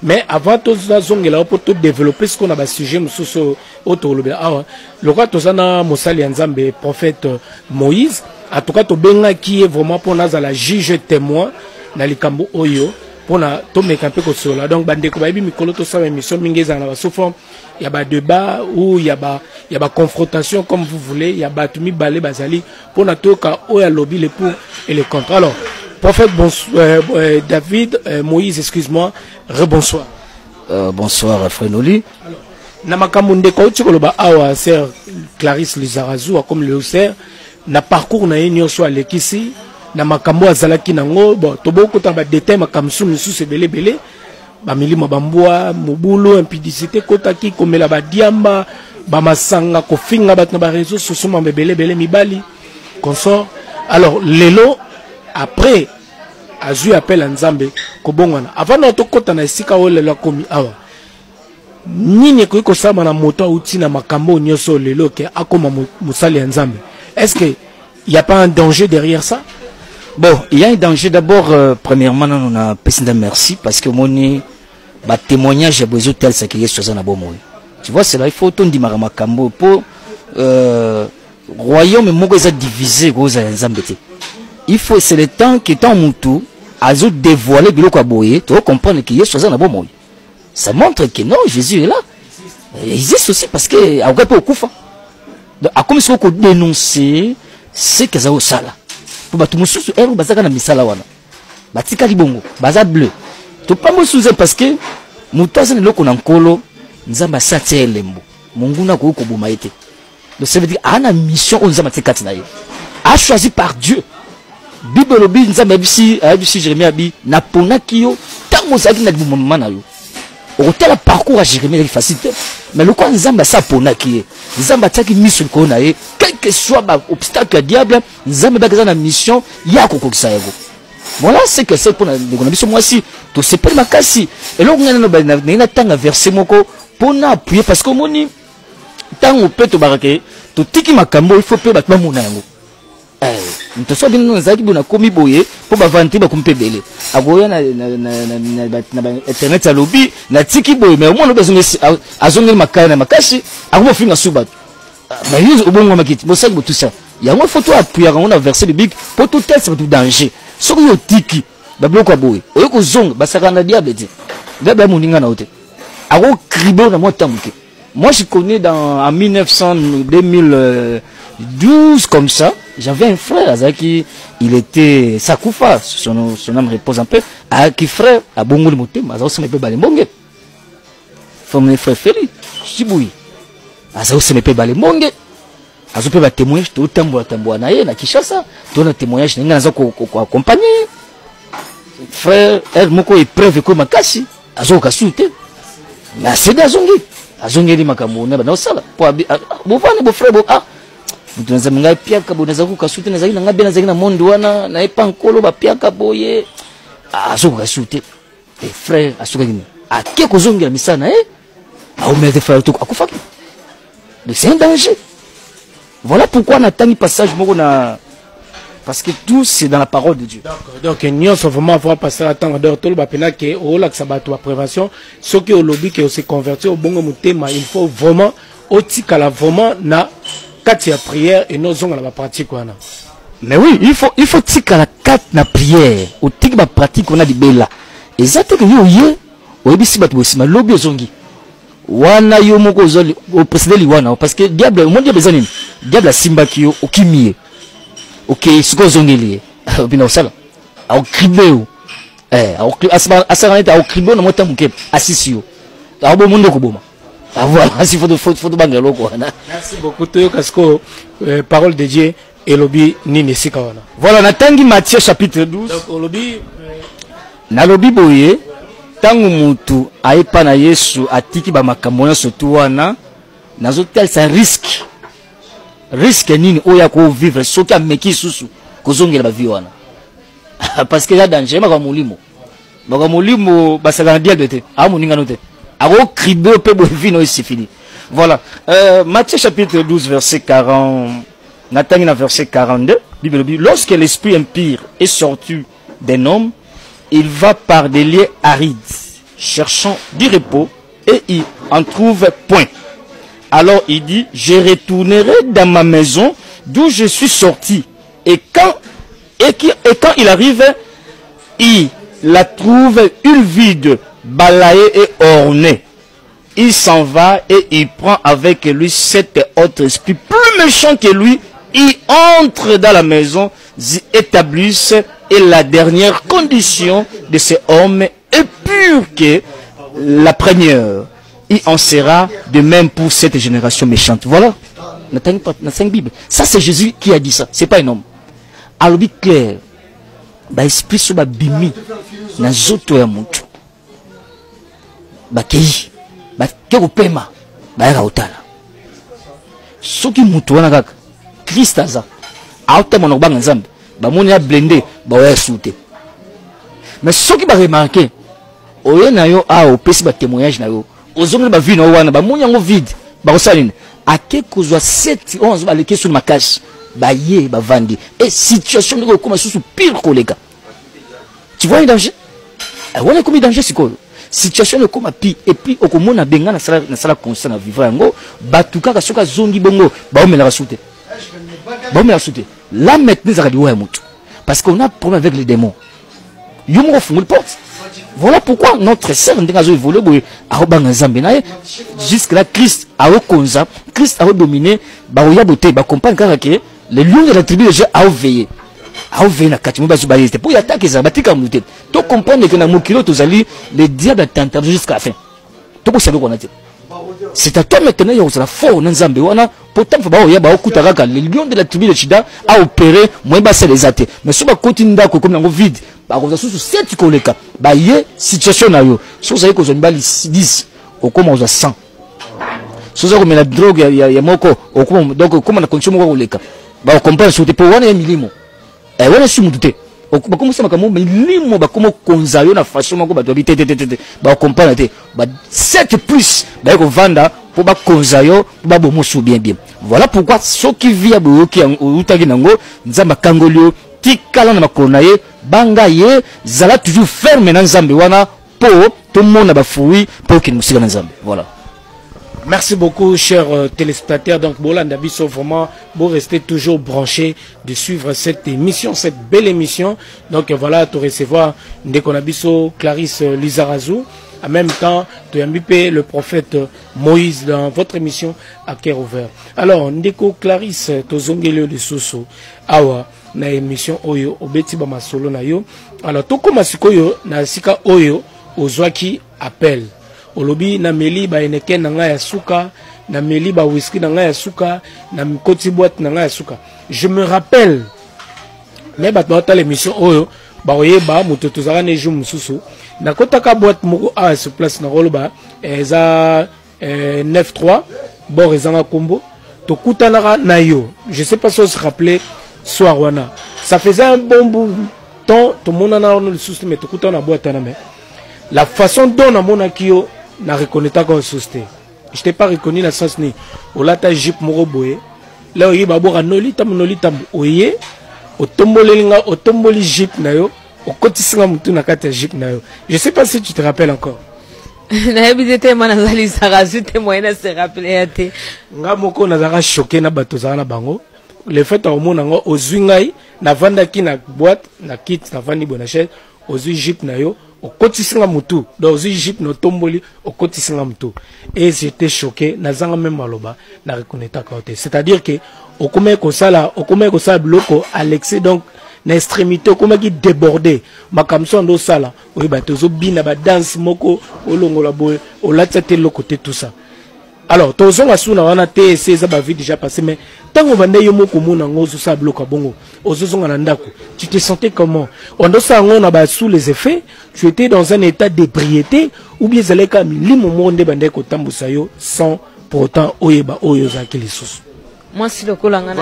mais avant tout ça zongela pour tout développer ce qu'on a bas sujet mususu autour le roi tozana mosali nzambe prophète Moïse en tout cas to benga qui est vraiment pour na la juge témoin na likambo oyo pour na to mekampe ko sola donc bande ko bayibi mikolo to sa émission mingeza na sous forme il y a ba débat ou il y a ba confrontation comme vous voulez il y a ba tumi balé bazali pour na to ka oya lobby le pour et le contre. Alors prophète David Moïse excuse-moi rebonsoir. Bonsoir Frenoli. Alors na makambo ndeko tshikoloba awa sœur Clarisse Lizarazu comme le sœur na parcours na yenyo so alekisi na makambo azalaki nango bon toboko ta ba détail makamsu misusu belé ba milima bambwa mobulu impudicité kotaki komela ba diamba ba masanga kofinga bat na ba réseaux sociaux belé mibali consort alors lelo après azu appel à Nzambe kobongana avant na tokota na esika o lelo komi awa nini ko sama na moto uti na makambo nyoso lelo ke akoma musali ya Nzambe. Est-ce que il y a pas un danger derrière ça? Bon, il y a un danger d'abord premièrement on a pessinda merci parce que moni ba témoignage a besoin tel ça qui est sur na bomo. Tu vois c'est là il faut ton di makambo pour royaume moko za divisé goza ya Nzambe te. Il faut c'est le temps que tant mutu azo dévoiler biloko aboye, tu comprendre qu'il est sur na bomo. Ça montre que non, Jésus est là. Il existe aussi parce que a pas au kufa. Donc a comme si on dénoncer ce que ça au sala. Pour ba tout mususu ero bazaka na misala wana. Batika libongo, baza bleu. Tu pas me souzer parce que mutaza loko na nkolo nzamba satie elembo. Munguna ko boma été. Donc ça veut dire ana mission on nzamba tikati na ye. A choisi par Dieu. Bible lobi nzamba bisi Jérémie abi na pona kiyo tango zaki na bumama na yo. Au tel parcours à Jérémie est facile, mais le quoi Nzamba ça pour nakier, Nzamba taki mission qu'on a, quel que soit l'obstacle diable, Nzamba a une mission, ya koko kisayago. Voilà c'est que c'est pour la mission moi aussi, tout c'est pas ma cassi. Et là on a na tanga verset moko pour appuyer parce que moni tango peut te barake, tout tiki makambo il faut pe batma mona yango. Nous sommes dans un endroit où boye pour vendre ba kumpe belé. Agoya na internet à lobby na tiki boye mais au moins nous besoin azongi makaya na makashi ago finga suba. Mais ils au bon makiti. Bon ça tout ça. Il y a une photo appuyer on a versé biblique pour tout tel c'est tout danger. Soko yo tiki ba bloko boye. Oyo ko zonga ba sakana diable dit. Diable moninga na hote. Ago kribo na moi tamuke. Moi je connais en 2012 comme ça. J'avais un frère, Azaki, il était Sakoufa, son âme repose un peu, qui frère, à Bongo le Moté, mais aussi me peut baler Comme mes frères Feli, Chiboui. Azao se me peut baler monge. Azao peut témoigner, tout tambour naïe, na Kishasa, tout un témoignage, n'a pas accompagné. Frère, elle moko est preuve que ma kassi, Azao kassoute. Mais c'est d'Azongi. Azongi li makamona, na sala. Pour bon frère, tunaweza ngai pia kaboneza kukasute na zaki na ngabe na zaki na mondo wana na epa nkolo ba pia kaboye azuka kasute et frère asuka gini akie kozongela misana au mais des frères tout akufaki c'est un danger. Voilà pourquoi on attend un passage moko na parce que tout c'est dans la parole de Dieu. Donc nous sommes vraiment voir passer la temps d'heure tout le bapena que au lac sabato la prévention ce qui au lobby qui se convertir au bon mutema il faut vraiment otikala vraiment na Katia prière et nos ongles la pratique on a. Mais oui, il faut tika la carte na prière, au tika ba pratique on a di bella. Exactement que yo obisi bat bosima lobby ozongi. Wana yo moko ozoli au précédent li wana parce que diable mon diable bezani. Diable simba ki yo okimie. OK, siko zongeli. Bina osala. Au kribeo. Asarana au kribeo na mota muke asisio. Au bo mundo ko boma. Ah voilà, si faut bangalo quoi. Merci beaucoup Toyo Kasko, parole de Dieu et lobby nini sikawana. Voilà, na tangi Matthieu chapitre 12. Donc lobby na lobby boye tangu mutu aipa na Yesu atiki ba makambo na sotu wana nazo tel ça risque. Risque nini oya ko vivre soki ameki susu kozongela ba vie wana. Parce que ya danger ma molimo. Ba molimo basaka diable te. A moninga note. Voilà. Matthieu chapitre 12, verset 40. Nathalie verset 42. Bible dit, lorsque l'esprit impur est sorti d'un homme, il va par des lieux arides, cherchant du repos, et il en trouve point. Alors il dit, je retournerai dans ma maison d'où je suis sorti. Et quand il arrive, il la trouve une vide, balayé et orné. Il s'en va et il prend avec lui 7 autres esprits plus méchants que lui. Il entre dans la maison, ils établissent et la dernière condition de ces hommes est pure que la première. Il en sera de même pour cette génération méchante. Voilà. Dans 5 Bibles. Ça c'est Jésus qui a dit ça. C'est pas un homme. Alors clair. ba esprit so ba bimi na zoto ya mutu ba kei ba ke kopema ba ya otala soki mutu wana kaka Christ aza auta mono banga nzambe ba moni ya blende ba ya soute mais soki ba remarquer oyo na yo a opesi ba témoignage na yo ozongi ba vie na wana ba moni yango vide ba kosalina ake kozwa 7 11 ba leke sur makashi ba ye ba vandi et situation de comme sous pire collègue. Tu vois un danger? On est comme danger c'est quoi? Situation de comme pire et puis au komona benga na sala constant na vivre yango batuka ka soka zongi bongo ba o mela soute. Ba o mela soute. Là maintenant ça radio ya mutu parce qu'on a problème avec les démons. Yo mo fungu le porte. Voilà pourquoi notre sœur Ndengazo évolue boy a banga nzambe na jusque là Christ a okonza, Christ a dominé ba oya boté ba comprendre kaka que les lions de la tribu de Dieu a veillé na katimu ba zubaliste pour y attaquer ça batika muté. To comprendre que na mokilo tozali le diable a tenté jusqu'à la fin. To ko savoir qu'on a dit. C'est à toi maintenant yo sera fort na nzambe wana pourtant fa ba oya ba okuta kaka les lions de la tribu de Juda a opéré moins ba c'est les athées. Mais so ba continue comme nango vide ba ko sous 7 koleka ba ye situation na yo so za ko zo mbali 10 au comme on 100 so za ko mena drogue ya moko au comme donc comme na consomme ko koleka ba comprendre sur te pour wana milimo et wana si mutu te ba comme ça makamo milimo ba comme konza yo na façon moko ba to bité ba comprendre te ba 7 plus ba ko vanda pour ba konza yo ba bomo sou bien voilà pourquoi ceux qui vient bo ki utaki nango nzamba kangolio tikala na makona ye banga ye zala toujours ferme na nzambe wana po tout le monde a ba fruit pour qu'il musika na nzambe voilà. Merci beaucoup, chers téléspectateurs. Donc, Bolanda Bisso, vraiment, vous restez toujours branchés de suivre cette émission, cette belle émission. Donc, voilà, tu recevoir Ndeko Bisso, Clarisse Lizarazou. En même temps, tu as invité le prophète Moïse dans votre émission à cœur ouvert. Alors, Ndeko Clarisse, tu zongele de Soso, awa, na émission Oyo, obeti ba masolo na yo. Alors, tout comme asikoyo, na sika Oyo, ozwaki appel. Olobi na meli ba eneke na nga ya suka na meli ba whisky na nga ya suka na mkoti boîte na nga ya suka. Je me rappelle mais ba ta l'émission oyo ba oyeba muto tozaka ne jour mususu na kotaka boîte moko a sur place na roloba eza 93 bon ezanga kombo to kutanaka na yo. Je sais pas si on se rappelait soir wana ça faisait un bon bout temps tout le monde na le susu mais to kutana boîte na mais la façon dont na mona kio na reconnaître comme société. Je t'ai pas reconnu la sens ni. Olata jeep moko boye. Là oyi babora nolita oye. Otomboli jeep na yo. Okotisinga mutu na kati jeep na yo. Je sais pas si tu te rappelles encore. Na ebité manazali sarazu témoin se rappeler té. Nga moko nazaka choqué na bato za na bango. Le fait au mona ngo ozwingai na vanda ki na boîte na kit na vandi bona chaise ozwi jeep na yo. Au kotisinga mutu dans une jeep no tomboli au kotisinga mutu et j'étais choqué nazanga même maloba na reconnaître côté c'est-à-dire que au comment ko sala bloco Alexis donc na extrémité au comment qui débordé makamso ndo sala oui ba tozo bina ba danse moko olongola boy au latsate le côté tout ça. Alors tozo ngasuna wana TC za ba vie déjà passé mais tant on vende yo moko mona ngozo sa bloco bongo ozozonga na ndako tu te sentais comment on doit ça on a ba sous les effets tu étais dans un état d'ébriété ou bien zaleka limo monde bande ko tambusa yo sans pourtant oyeba oyo za kilisus. Moi si le kolanga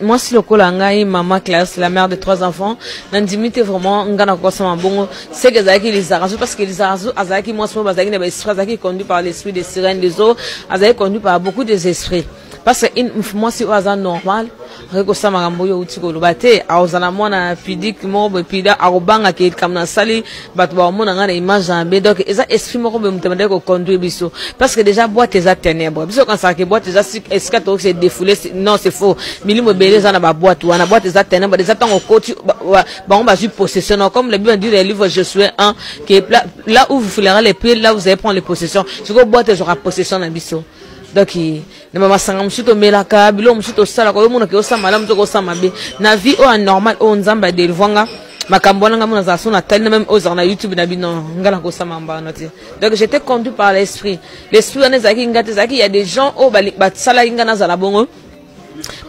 moi si le kolanga maman Classe la mère de 3 enfants nandimite vraiment ngana ko sama bongo c'est que zaki les arazo parce que les arazo azaki moi so bazaki na ba esprit azaki conduit par l'esprit des sirènes des eaux azaki conduit par beaucoup des esprits parce que moi si oza normal reko sama ngamboyo utiko lobate aozana mona pidik mobo pida arobanga ke kamna sali bato ba mona ngana image ambe donc eza esprit moko be mutemende ko conduire biso parce que déjà boîte eza ténèbres biso quand ça que boîte eza escato c'est défoulé non c'est faux milimo beleza na ba boîte wana boîte eza ténèbres déjà tant au coach ba on va juste possession comme le Bible dit le livre Josué 1 que là où vous foulerez les pieds là vous allez prendre les possessions c'est que boîte aura possession na biso. Donc ne mama sanga msuto melaka bilo msuto sala ko mona ke osama la msuto osama be na vie o normal o nzamba de vanga makambo nga mona za sona tali même aux na YouTube na bino ngala ko osama mbana ti. Donc j'étais conduit par l'esprit on ezaki ngate zaki il y a des gens au ba sala ngana za la bongo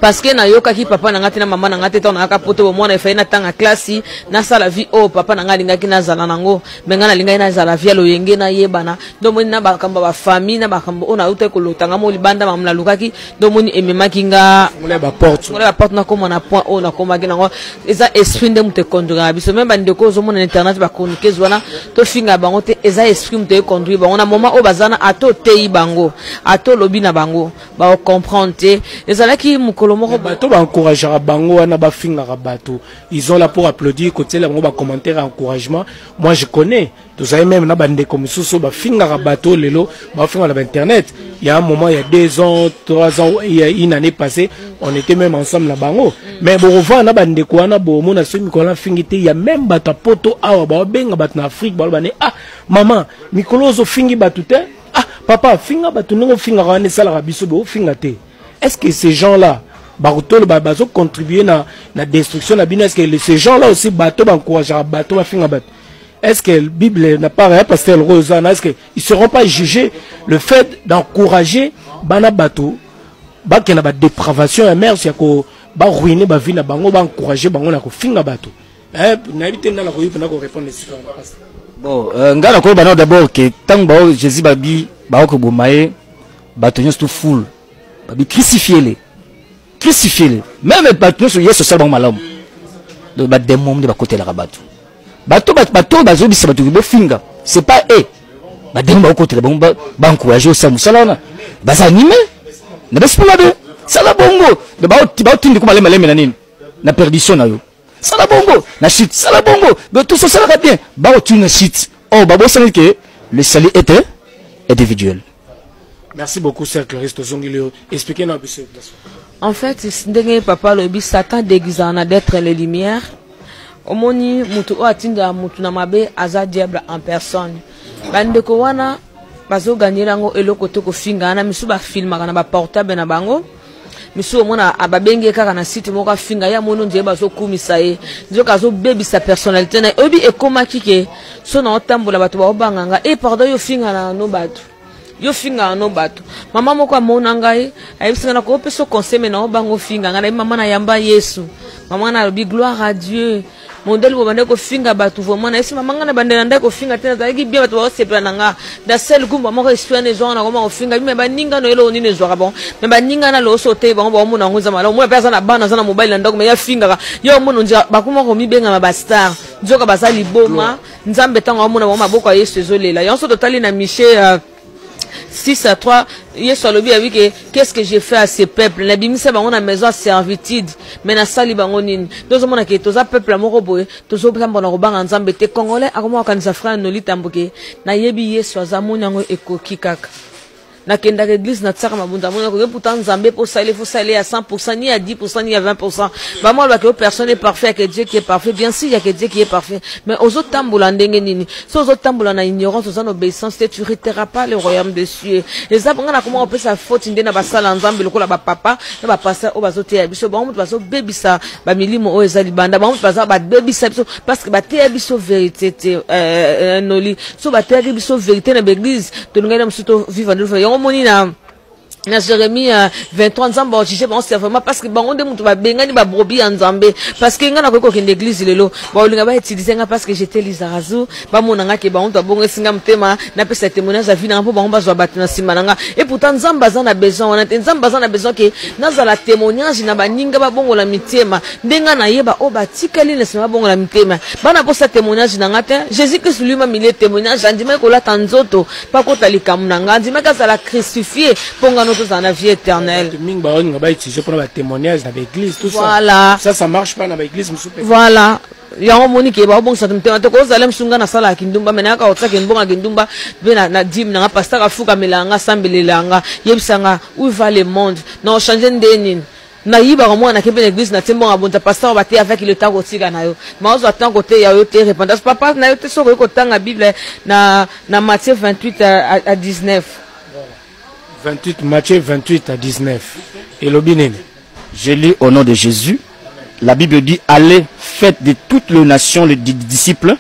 parce que na yoka ki papa na ngati na mama na ngati to na kapoto mo na faina tanga classe na sala vie o papa na ngali ngaki na zala nango menga na linga na zala vie lo yenge na yebana do moni na bakamba ba famille na bakamba ona ute ko lotanga mo libanda mamla lukaki do moni emema kinga mole ba porte na ko na point o na ko magina ngo eza esprit ndem te conduire biso même ba ndeko zo mona internet ba chronique zwana to finga bango te eza esprit mte conduire bango na moment o bazana ato tei bango ato lobi na bango ba comprendre ezalaki mukolo moko bato ba encourager bango wana ba finga bato ils ont là pour applaudir côté là bango ba commentaire encouragement moi je connais tous ça même na bande comme sous ba finga bato lelo ba finga na internet il y a un moment il y a 2 ans 3 ans il y a une année passée on était même ensemble là bango mais bon revoir na bande ko wana bo mona so mikola fingité il y a même bato poto awa ba benga bato na Afrique ba bane ah maman mikolo zo fingi bato te ah papa finga bato ngo finga wana sala biso bo finga te. Est-ce que ces gens-là, ont contribué à la destruction de la Bible? Est-ce que ces gens-là aussi, encouragent à bateau, est-ce que la Bible n'a pas rien parce qu'elle Rosanna? Est-ce qu'ils ne seront pas jugés le fait d'encourager Bana bateau, qu'il y a une dépravation et merde, c'est qu'on va ruiner la vie, on va encourager, on va finir bateau. Bon, d'abord que tant que Jésus va dire, bateau tout full. Crucifiez-les. Crucifiez-les. Même les bateaux sur Yesu ça bon malam. Donc ba démon de ba côté la bateau. Bateau bazo bi bateau bo finga. C'est pas eux. Ba démon ba côté bon ba encourager ça musala ba animé. Ne baisse pas de. Ça la bongo. De ba tindi ko malema na nini. Na perdition na yo. Ça la bongo. Na shit, ça la bongo. Mais tout ça ça va bien. Ba tu na shit. Oh ba bo ça que le salut était individuel. Merci beaucoup, Sœur Clarisse. Expliquez-nous un peu. En fait, papa le Satan déguisé d'être les lumières. Omoni mutu o atinda mutu na mabe aza diable en personne. Bande ko wana bazo gagner ngo eloko to ko finga na misu ba filma kana ba portable na bango. Misu omona ababenge kaka na site moko finga ya mono nje bazo kumisa ye. Nzo kazo baby sa personnalité na obi ekoma kike so na otambola bato ba obanganga e pardon yo finga na no bato. Yo finga no bato mama moko amona ngai ayisinga na ko peso conseil na obango finga ngana mama na yamba Yesu mama na lobi gloire à Dieu modèle bo bande ko finga bato vraiment na esi mama ngana bande na ndako finga tena zaki bien bato ba sepela nanga da sel kumba moko espionne zo na ko ma finga me ba ninga no elo nini zo bon me ba ninga na lo so te ba mo na nguza mala mo pesa na bana sana mobile na ndako me ya finga yo mo nja ba kuma ko mi benga ba star nzoka basali boma nzambe tango mo na maboko ya Yesu ezolela yonso totali na Michel 6:3, Yesu alobi a dit que qu'est-ce que j'ai fait à ces peuples? La Bible dit que on a maison servitude, mais na sali bango nini. Tozo mona ke toza peuple moko boye, tozo pamba na robanga nzambe te congolais akoma kanisa frère no litamboke. Na yebi Yesu azamona ngo ekoki kaka. Na kenda l'église na tsaka mabunda mona ko pourtant nzambe pour ça il faut saler à 100% ni à 10% ni à 20%. Ba moi ba que personne est parfait que Dieu qui est parfait. Bien sûr il y a que Dieu qui est parfait, mais aux autres tambola ndenge nini. So aux autres tambola na ignorance, aux obéissance, tu hériteras pas le royaume des cieux. Et ça banga na comment on peut sa faute ndena ba sala nzambe lokola ba papa, na ba pasteur o bazote ya biso ba mutu bazo bebisa ba milimo o ezali banda ba mutu baza ba bebisa biso parce que ba te biso vérité te noli. So ba te biso vérité na l'église, to ngana msuto vivre na na Jérémie 23 nzambe ochiche ba servement parce que bango nde mutu ba bengani ba brobi ya nzambe parce que ngana ko kende église lelo ba olinga ba utiliser nga parce que j'étais Lizarazu ba monanga ke ba on to bongo singa mtema na pesa témoignage à vie na bango ba zwa batina simananga et pourtant nzambe azana besoin wana nzambe azana besoin ke nazala témoignage na ba ninga ba bongo la mitema ndenga na yeba o ba tikali na sima bongo la mitema bana posa témoignage na ngata Jésus Christ lui-même il est témoignage andima ko la tanzoto pa ko talika munanga andima ka sala crucifié ponga dans la vie éternelle. Voilà. Ça marche pas dans l'église. Voilà. Il y a un monde qui est bon, ça te met à cause de l'emsunga na sala kindumba, mais n'a qu'à autre kindumba kindumba, bien na dim na pasteur a fouga melanga sambelanga, yebsanga où va le monde. Non changer d'enin. Na yiba ko mwana kebe l'église na tembo ngabonta pasteur baté avec le temps kotika na yo. Ma ozo attend côté ya yo te répondance papa na yo te so ko tanga Bible na Matthieu 28 à 19. 28, Matthieu 28 à 19. Et l'obinine. Je lis au nom de Jésus. La Bible dit, allez, faites de toutes les nations les disciples,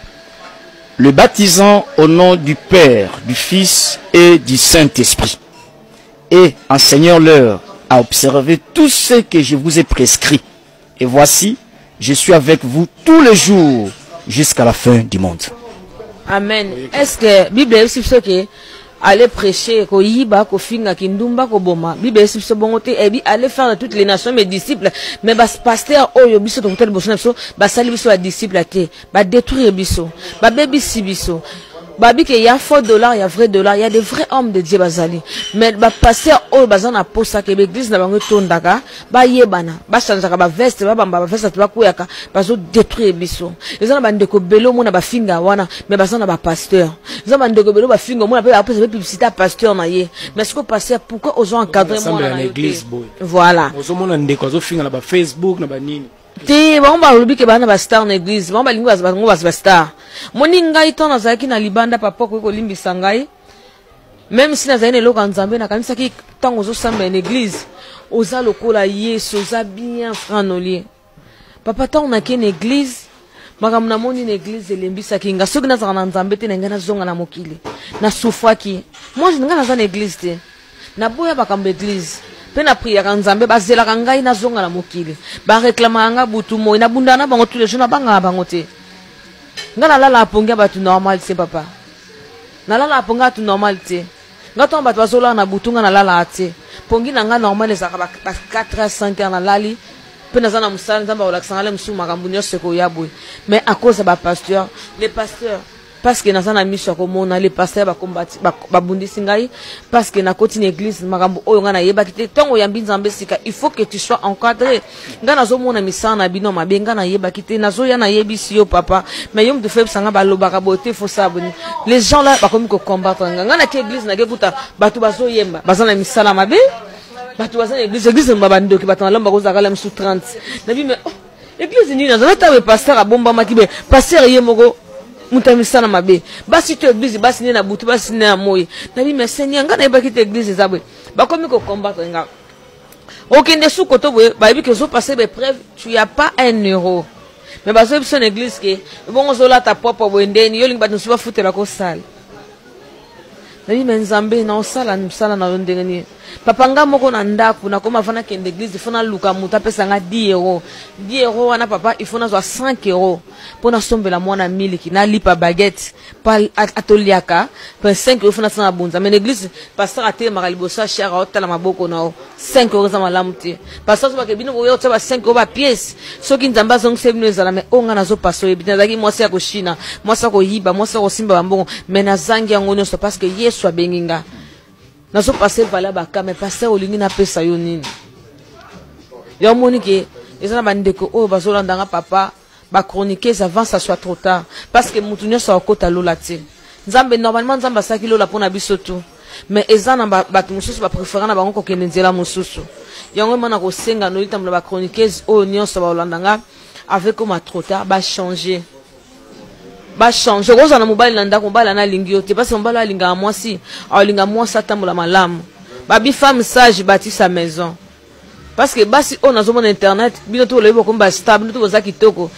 le baptisant au nom du Père, du Fils et du Saint-Esprit. Et enseignez-leur à observer tout ce que je vous ai prescrit. Et voici, je suis avec vous tous les jours jusqu'à la fin du monde. Amen. Est-ce que Bible est ce que aller prêcher, ko yiba, ko finga, kindumba, ko boma. Bible est ce bongote, et bi aller faire de toutes les nations mes disciples. Mais bas pasteur oyo biso to tel bosna biso, bas sali biso a disciple ate, bas détruire biso, bas bébi si biso. Babi qu'il y a faux dollars, il y a vrai dollars, il y a des vrais hommes de Dieu bazali. Mais ba pasteur oyo bazana posa ke l'église na bango tondaka, ba yebana, ba chanjaka ba veste, ba bamba ba veste ba kuyaka, bazo détruire biso. Les gens bande ko belo mona ba finga wana, mais bazana ba pasteur. Les gens bande ko belo ba finga mona pe après publicité pasteur na ye. Mais ce que pasteur pourquoi aux gens encadrer moi na l'église boy. Voilà. Aux mona ndeko zo finga na ba Facebook na ba nini. Ti ba lobi ke bana ba star na église, ba lingwa ba star. Moni ngai to na zaki na libanda papa ko limbisa ngai. Même si na zaine loko nzambe na kanisa ki tango zo samba na église, oza lokola Yesu, oza bien franolier. Papa ta on a qu'une église, magam na moni na église limbisa ki nga soki na za na nzambe te na ngana zonga na mokili. Na soufa ki. Moi je ngana za na église te. Na boya ba kamba église. Pena prière nzambe bazela ngai na zonga na mokili. Ba réclama nga butu mo na bundana bango tous les jours na banga bango te. Ngana lala ponga batu normal te papa. Na lala ponga tu normal te. Ngato batu bazola na butu ngana lala te. Pongi na nga normal ezaka ba 4 à 5 ans na lali. Pena zana musala nzamba olakisanga le musu makambu nyose ko yabwe. Mais à cause ba pasteur, les pasteurs parce que nazana mission ko mona les pasteurs ba combattre ba bundisi ngai parce que na koti na église makambu oyo ngana yeba kite tongo ya mbinzambe sika il faut que tu sois encadré ngana zo mona misana bino mabenga na yeba kite nazo ya na yebisi yo papa mais yom de fait sanga ba lobaka boté faut saboni les gens là ba komi ko combattre ngana ke église na gebuta batu bazo yemba bazana misala mabe batu bazana église mbabando ki batana lamba ko zakala msu 30 nabi mais église ni nazana tawe pasteur abomba makibe pasteur yemoko mutamisana mabe basi to église basi ni na butu basi ni na moyi nabi mais seigneur ngana yeba kite église zabwe ba komi ko combattre nga okende sou koto boye ba yebi ke zo passer be preuve tu as pas 1 euro mais ba zo son église ke bon zo la ta propre bondeni yo linga batu suba futela ko sala nabi menzambe na osala msala na ndengeni papa nga moko na ndaku na koma fana kende église fona luka muta pesa nga 10 euros 10 euros wana papa il faut na 5 euros pona sombela mwana miliki na lipa baguette pa atoliaka pa 5 euros fona sana bunza mais l'église pasteur ate makalibosa cher hôtel maboko na 5 euros za malamuti pasteur so bakebino boyo tsa ba 5 euros ba pièce soki nzamba zong sebino ezala mais onga nazo paso ebina zaki mwasi ya koshina mwasi ko hiba mwasi ko simba bambongo mais na zangi yango nyonso parce que Yesu abenginga nazo passer vala baka mais passer olingi na pesa yo nini yo moni ke ezana bandeko o bazolanda nga papa ba chroniquer avant ça soit trop tard parce que mutunyo sa okota lola te nzambe normalement nzamba saki lola pona biso tout mais ezana batu mususu ba préférer na bango ko kende nzela mususu yango mana ko senga no itamla ba chroniquer o nyonso ba olanda nga avec comme trop tard ba changer ba changer oza na mobali na ndako mobali na lingi yote parce que mobali alinga mwasi alinga mwasi atambola malamu ba bi femme sage bâtit sa maison parce que basi on a zomona internet bino to lebo komba stable to za kitoko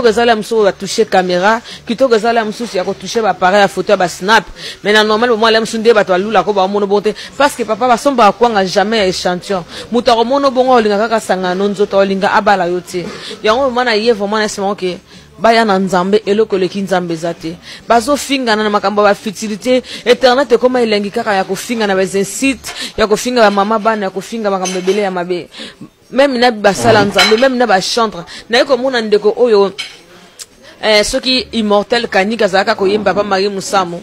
ezala mso ba toucher caméra kitoko ezala mso ya ko toucher ba appareil à photo ba snap mais na normal moi la msunde ba to lula ko ba mono bonte parce que papa ba somba kwanga jamais échantillon mutaro mono bongo olinga kaka sangano nzoto olinga abala yote yango mana ye vraiment na sema que baya na nzambe eloko leki nzambe zate bazo finga na makambo ba futilité internet koma ilengi kaka ya kofinga na base site ya kofinga ba mama bana ya kofinga makambo bele ya mabe même na basala nzambe même na ba chantre na ko mona ndeko oyo soki immortel kanika zaka ko yemba papa Marie Musamo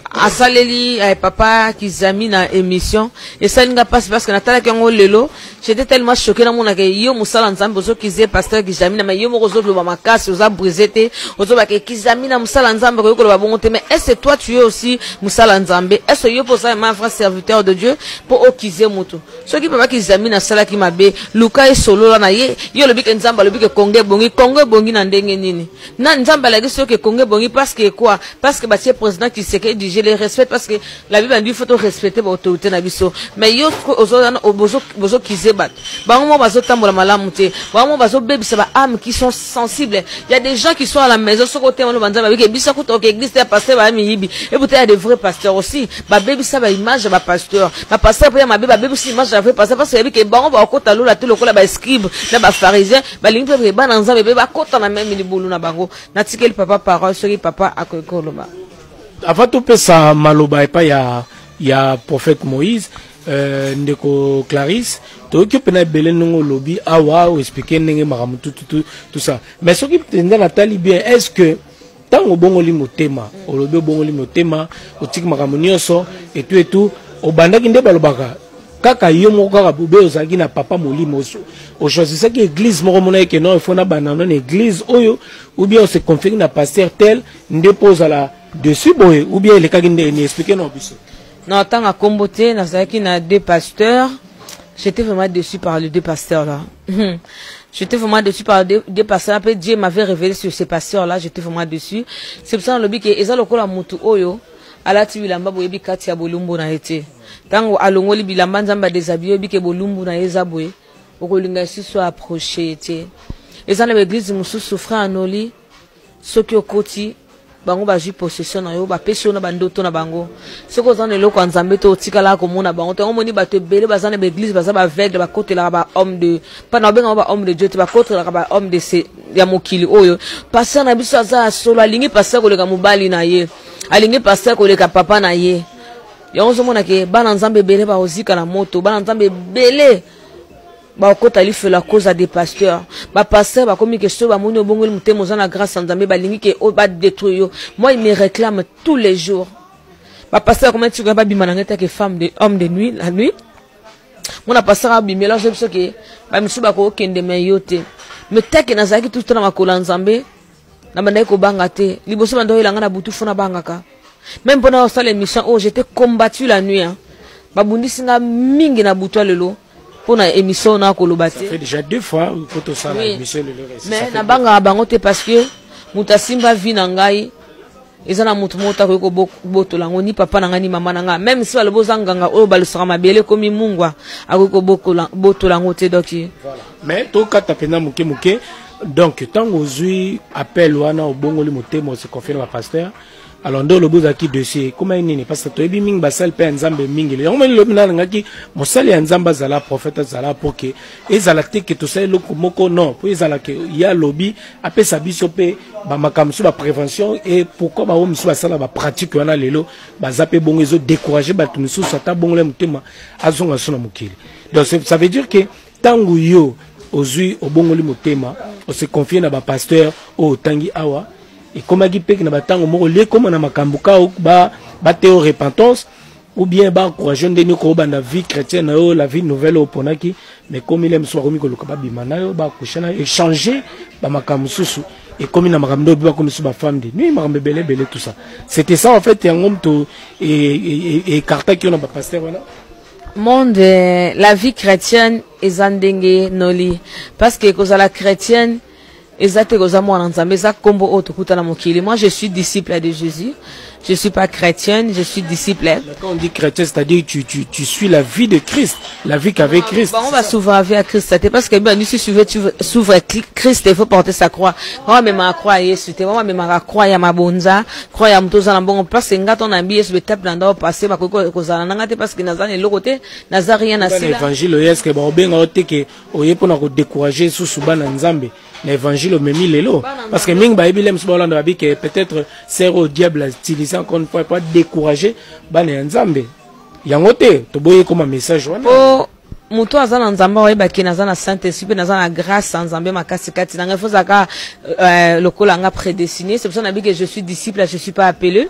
asaleli papa Kizami na émission et ça n'ga pas parce que natala kango lelo j'étais tellement choqué na mona ke yo musala nzambe zo kizie pasteur Kizami na yo moko zo lo makasi oza brisete ozo ba ke Kizami na musala nzambe ko lo ba bongote mais est-ce que toi tu es aussi musala nzambe est-ce que yo posa ma frère serviteur de Dieu pour o kizie moto ce qui papa Kizami na sala ki mabe luka e solo la na ye yo lo bike nzamba lo bike konge bongi na ndenge nini na nzamba la giso ke konge bongi parce que quoi parce que ba tie président qui se que je les respecte parce que la Bible dit qu'il faut respecter l'autorité na biso mais yo ozo kize traumatiser bat. Bango bazo tambola malamu te. Bango bazo bebisa ba âmes qui sont sensibles. Il y a des gens qui sont à la maison ce côté on banza ba ke bisa ko to ke église te pasteur ba miyibi. Et peut-être il y a des vrais pasteurs aussi. Ba bebisa ba image ba pasteur. Ba pasteur pour ma ba bebisa image ba vrai pasteur parce que bango ba ko talo la te lokola ba scribe na ba pharisien ba lingi pe ba na nzambe ba kota na même libulu na bango. Na tikeli papa parole soki papa akokoloba. Avant tout ça maloba et pas ya prophète Moïse ndeko Clarisse to ki pena belé nongo lobby awa ou expliquer ndenge maramu tout ça mais ce qui tenda na tali bien est-ce que tango bongoli motema o lobby bongoli motema o tiki maramu nyonso et tout o bandaki nde balobaka kaka yo moko kaka bobe ozaki na papa molimo o choisissaki église moko mona ke non il faut na banana na église oyo ou bien on se confie na pasteur tel nde pose la dessus boy ou bien les kaki nde expliquer non biso. Non, tant à comboter, qui n'a deux pasteurs, j'étais vraiment déçu par les deux pasteurs là. J'étais vraiment déçu par deux pasteurs. Après, Dieu m'avait révélé sur ces pasteurs là, j'étais vraiment déçu. C'est pour ça que que eza lokola mutu oyo, ala ti bilamba boyebi kati ya bolumbu na ete. Tango alongoli bilamba nzamba déshabillé bi ke bolumbu na eza boye, okolinga si soit approché ete. Eza na église musu souffra anoli, soki okoti bango baji possession na yo ba peso na bandoto na bango soko zana loko nzambe to tikala ko mona bango to moni ba te bele bazana ba église bazaba aveugle ba côté la ba homme de pas na benga ba homme de Dieu te ba côté la ba homme de se ya mokili oyo passer na biso za solo alingi passer ko le ka mobali na ye alingi passer ko le ka papa na ye yango mona ke bana nzambe bele ba ozika na moto bana nzambe bele ba kota li fait la cause à des pasteurs ba pasteur ba komi que so ba moni obongoli mutemo za na grâce nzambe ba lingi ke o ba détruire moi il me réclame tous les jours ba pasteur comment tu ba bima na ngeta ke femme de homme de nuit la nuit mon pasteur a bimé là je sais que ba misu ba ko kende me yote me teke na zaki tout na makola nzambe na bandai ko banga te liboso bando ilanga na butu funa bangaka même pendant ça l'émission oh j'étais combattu la nuit hein ba bundisi nga mingi na butu lelo pour na émission na kolobate. Ça fait déjà 2 fois que ça la émission le reste. Mais na banga bangote parce que mutasimba vina ngai ezana mutu mota ko boto lango ni papa na ngani mama na nga même si balo bozanganga o balusaka mabele komi mungwa akoko boto lango te doki. Voilà. Mais to kata pena muke donc tango zui appel wana obongoli motemo se confie na pasteur. Alors ndo le bozaki dossier comment nini parce que toyebi mingi basal pe nzambe mingi le ngomeli lobi na ngaki mosali ya nzamba zala prophète zala poke ezala te ke to sai loko moko non pour ezala ke ya lobi apesa biso pe ba makamsu ba prévention et pourquoi ba omisu basala ba pratique wana lelo bazape bongo ezo décourager batu misu sata bongo le mutema azonga sona mukili donc ça veut dire que tangu yo ozui obongoli mutema on se confie na ba pasteur o tangi awa et comme a dit que na batango moko le comme na makambuka ba théo repentance ou bien ba encourager ndeni ko banda vie chrétienne la vie nouvelle oponaki mais comme il aime soit remis ko lokaba bimana yo ba kushana échanger ba makamsusu et comme na makamdo ba comme su ba femme de nuit makambe belé tout ça c'était ça en fait un homme to et carta qui on a pasteur voilà monde la vie chrétienne ezandenge noli parce que cause la chrétienne moi je suis disciple de Jésus. Je suis pas chrétienne, je suis disciple. Quand on dit chrétien, c'est-à-dire tu suis la vie de Christ, la vie qu'avec Christ. On va souvent avec Christ, c'est parce que ben si tu s'ouvre Christ, il faut porter sa croix. Moi même ma croix Yesu, moi même ma croix ya mabonza, croix ya mtoza na bongo parce que ngato na mbi Yesu betape na passer ba ko za na ngate parce que nazana le côté nazarien na sila. L'évangile est que ba obenga ote oye pona ko décourager sous subana nzambe. L'évangile me mis lelo parce que ming ba ebilem sobalanda ba bi que peut-être c'est au diable a utilisé encore une fois pas décourager bana nzambe yango te to boye comme message wana oh muto azana nzamba wa ba kina zana Saint-Esprit na zana grâce nzambe makasi kati na ngefo zaka lokola nga prédestiné c'est pour ça que je suis disciple je suis pas appelé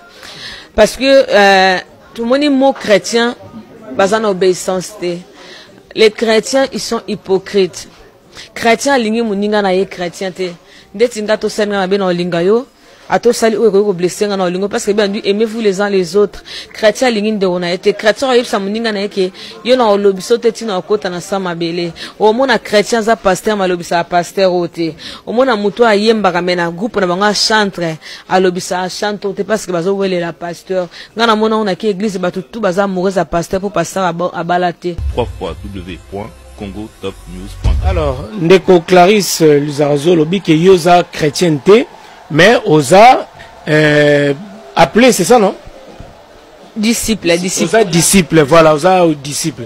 parce que tout le monde mot chrétien bazana obéissance te les chrétiens ils sont hypocrites. Chrétien lingi muninga na ye chrétien te ndeti ngato semna mabe na linga yo ato sali o ko blesser na lingo parce que bien dit aimez-vous les uns les autres chrétien lingi nde ona été chrétien yeb sa muninga na yeke yo na olobiso te tina okota na sama bele o mona chrétien za pasteur malobisa pasteur ote o mona muto ayemba kamena groupe na banga chantre alobisa chante te parce que bazo wele la pasteur ngana mona ona ki église batu tout baza mourir za pasteur pour pasteur abalate www congotopnews.com. Alors, Ndeko Clarisse Luzarazo lobi que yoza chrétienté, mais osa appelé, c'est ça non? Disciple, disciple. Osa disciple, voilà, osa disciple.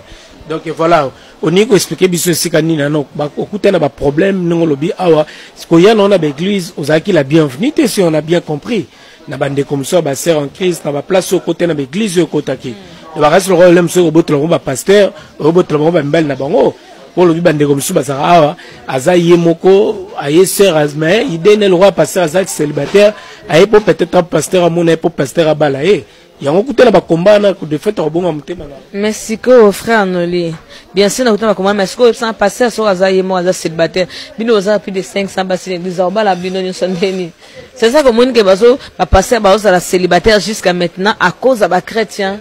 Donc voilà, on y a expliqué biso sikanina non, ba okuta na ba problème non lobi awa, parce qu'il y a non a l'église, osa qui la bienvenue, si on a bien compris. Na bande comme ça, ba sœur en Christ, na ba place au côté na l'église au côté qui. Na ba reste le rôle monsieur au bout ba pasteur, au bout le ba mbel na bango. Pour le bande comme ça, ba ça awa, aza yemoko, aye sœur azme, il donne le roi pasteur aza célibataire, aye pour peut-être pasteur à mon pour pasteur à balaye. Merci que frère Noli. Bien sûr, nous avons commencé, mais ce que ça passé sur Azaï moi Azaï célibataire, bino Azaï plus de 500 bassin l'église Orba la bino nous sommes bénis. C'est ça que mon que bazo va passer bazo à la célibataire jusqu'à maintenant à cause de ba chrétien.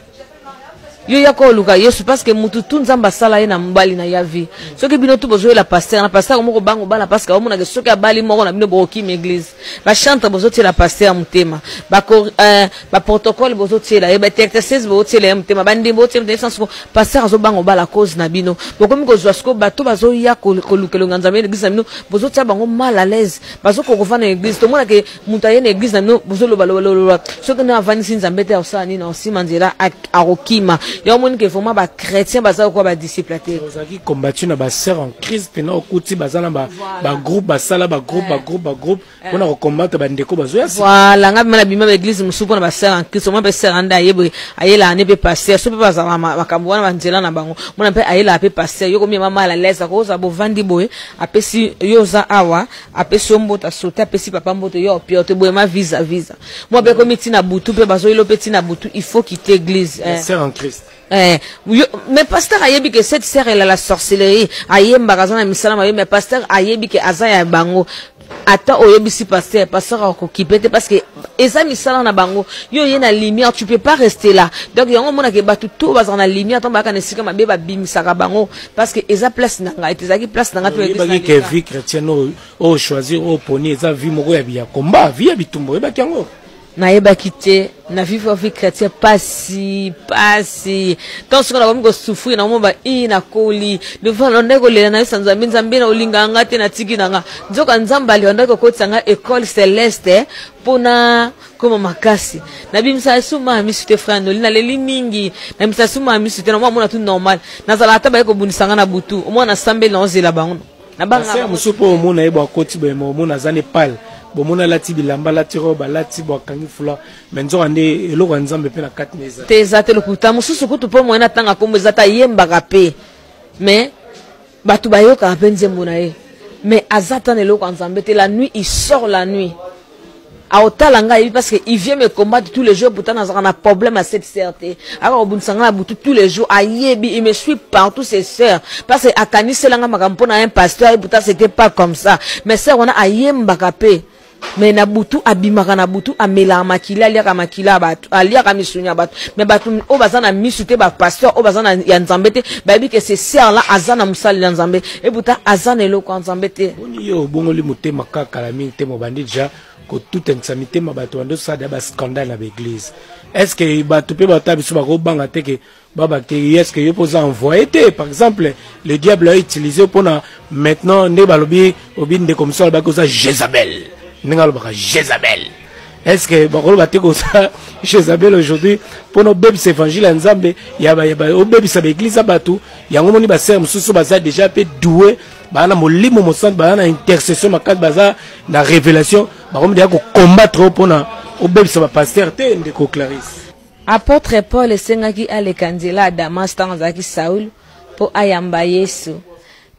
Yo yako luka yesu parce que mutu tunzamba sala na mbali na yavi. Ce que bino tout besoin la pasteur moko bango bala parce que omona que ce que bali moko na bino boki l'église. Ba chante besoin la pasteur mutema. Ba protocole besoin la ba texte 16 besoin la mutema bandi besoin de sens pasteur zo bango bala cause na bino. Bokomi ko zwasko bato bazo yako kolukelo nganzambe l'église na bino besoin tia bango mal à l'aise. Bazo ko kofana l'église to mona que mutaye na église na bino besoin lo balo. Ce que na avanisi nzambete osani na osimandira arokima. Il y a un monde qui est vraiment chrétien, bah ça quoi bah disciple. Qui combattu na ba sœur en crise, pendant au côté bah ça na ba groupe, bah ça là ba groupe, on a combattre bah ndeko bah zoya. Voilà, ngab mala bima l'église musupo na ba sœur en crise, moi ba sœur anda yebri, ayela ane pe passer, so pe ba za makambwana ba nzela na bango, mona pe ayela pe passer, yo komi mama la laisse ko za bo vandi boye, apesi yo za awa, apesi ombota sauter, apesi papa mboto yo piote boye ma visa. Moi be komi tina butu pe ba zo ilo pe tina butu, il faut quitter l'église. Sœur en Christ. Mais pasteur ayebi que cette sœur elle a la sorcellerie ayemba kazana misala mais pasteur ayebi que azaya bango ata oyebi si pasteur akokipete parce que eza misala na bango yo yena lumière tu peux pas rester là donc yango mona ke batu to bazana lumière to baka nesika mabe ba bimisaka bango parce que eza place nanga ezaki place nanga to ezaki que vie chrétienne o choisir o poni eza vie moko ya biya combat vie ya bitumbo eba kiango na yeba kité na vivre vie chrétienne pas si tant ce qu'on a comme go souffrir na mo ba ina koli de valo ndeko le na sanzambi nzambi na olinga ngate na tiki nanga nzoka nzamba ali ondako ko tsanga école céleste pona comme makasi na bimsa suma misute frère no lina leli mingi na bimsa suma misute na mo na tout normal na zala ta ba ko bunisanga na butu o mo na sambe na ozela bango na banga musupo mo na yeba koti ba mo na zane pal bomona lati bilamba lati roba lati bokangi fula menzo ande eloko nzambe pe na 4 meza tezate lokuta mususu kutu po mo na tanga kombo zata yemba kape mais batu bayoka pe nzembo na ye mais azata ne eloko nzambe te la nuit il sort la nuit a otalanga parce que il vient me combattre tous les jours pourtant dans un problème à cette certé alors obunsanga butu tous les jours ayebi il me suit partout ses sœurs parce que akani selanga makampo na un pasteur pourtant c'était pas comme ça mais sœur on a ayemba kape mais na butu abimaka na butu amela makila aliaka makila batu aliaka misunya batu mais batu o bazana misute ba pasteur o bazana ya nzambe te babi que ces sœurs là azana musali ya nzambe et buta azana eloko nzambe te boni yo bongoli mutema kaka la mingi te mobandi déjà que tout insanité ma bato ando ça d'aba scandale à l'église est-ce que bato pe bata biso ba ko banga te que baba que est-ce que yo pose envoyer te par exemple le diable a utilisé pour maintenant ne balobi obinde comme ça ba ko ça Jézabel Jézabel. Est-ce que Bakolo va te ça Jézabel aujourd'hui pour nos bébés évangile en Zambie, il y a au bébé sa église à Batou, il y a un moment où mususu baza déjà peu doué, bana molimo mo centre bana intercession makat baza na révélation, barom dia ko combattre pour na au bébé sa pasteur te ndeko Clarisse. Apôtre Paul sengaki ale kandila à Damas tanzaki Saul pour ayamba Yesu.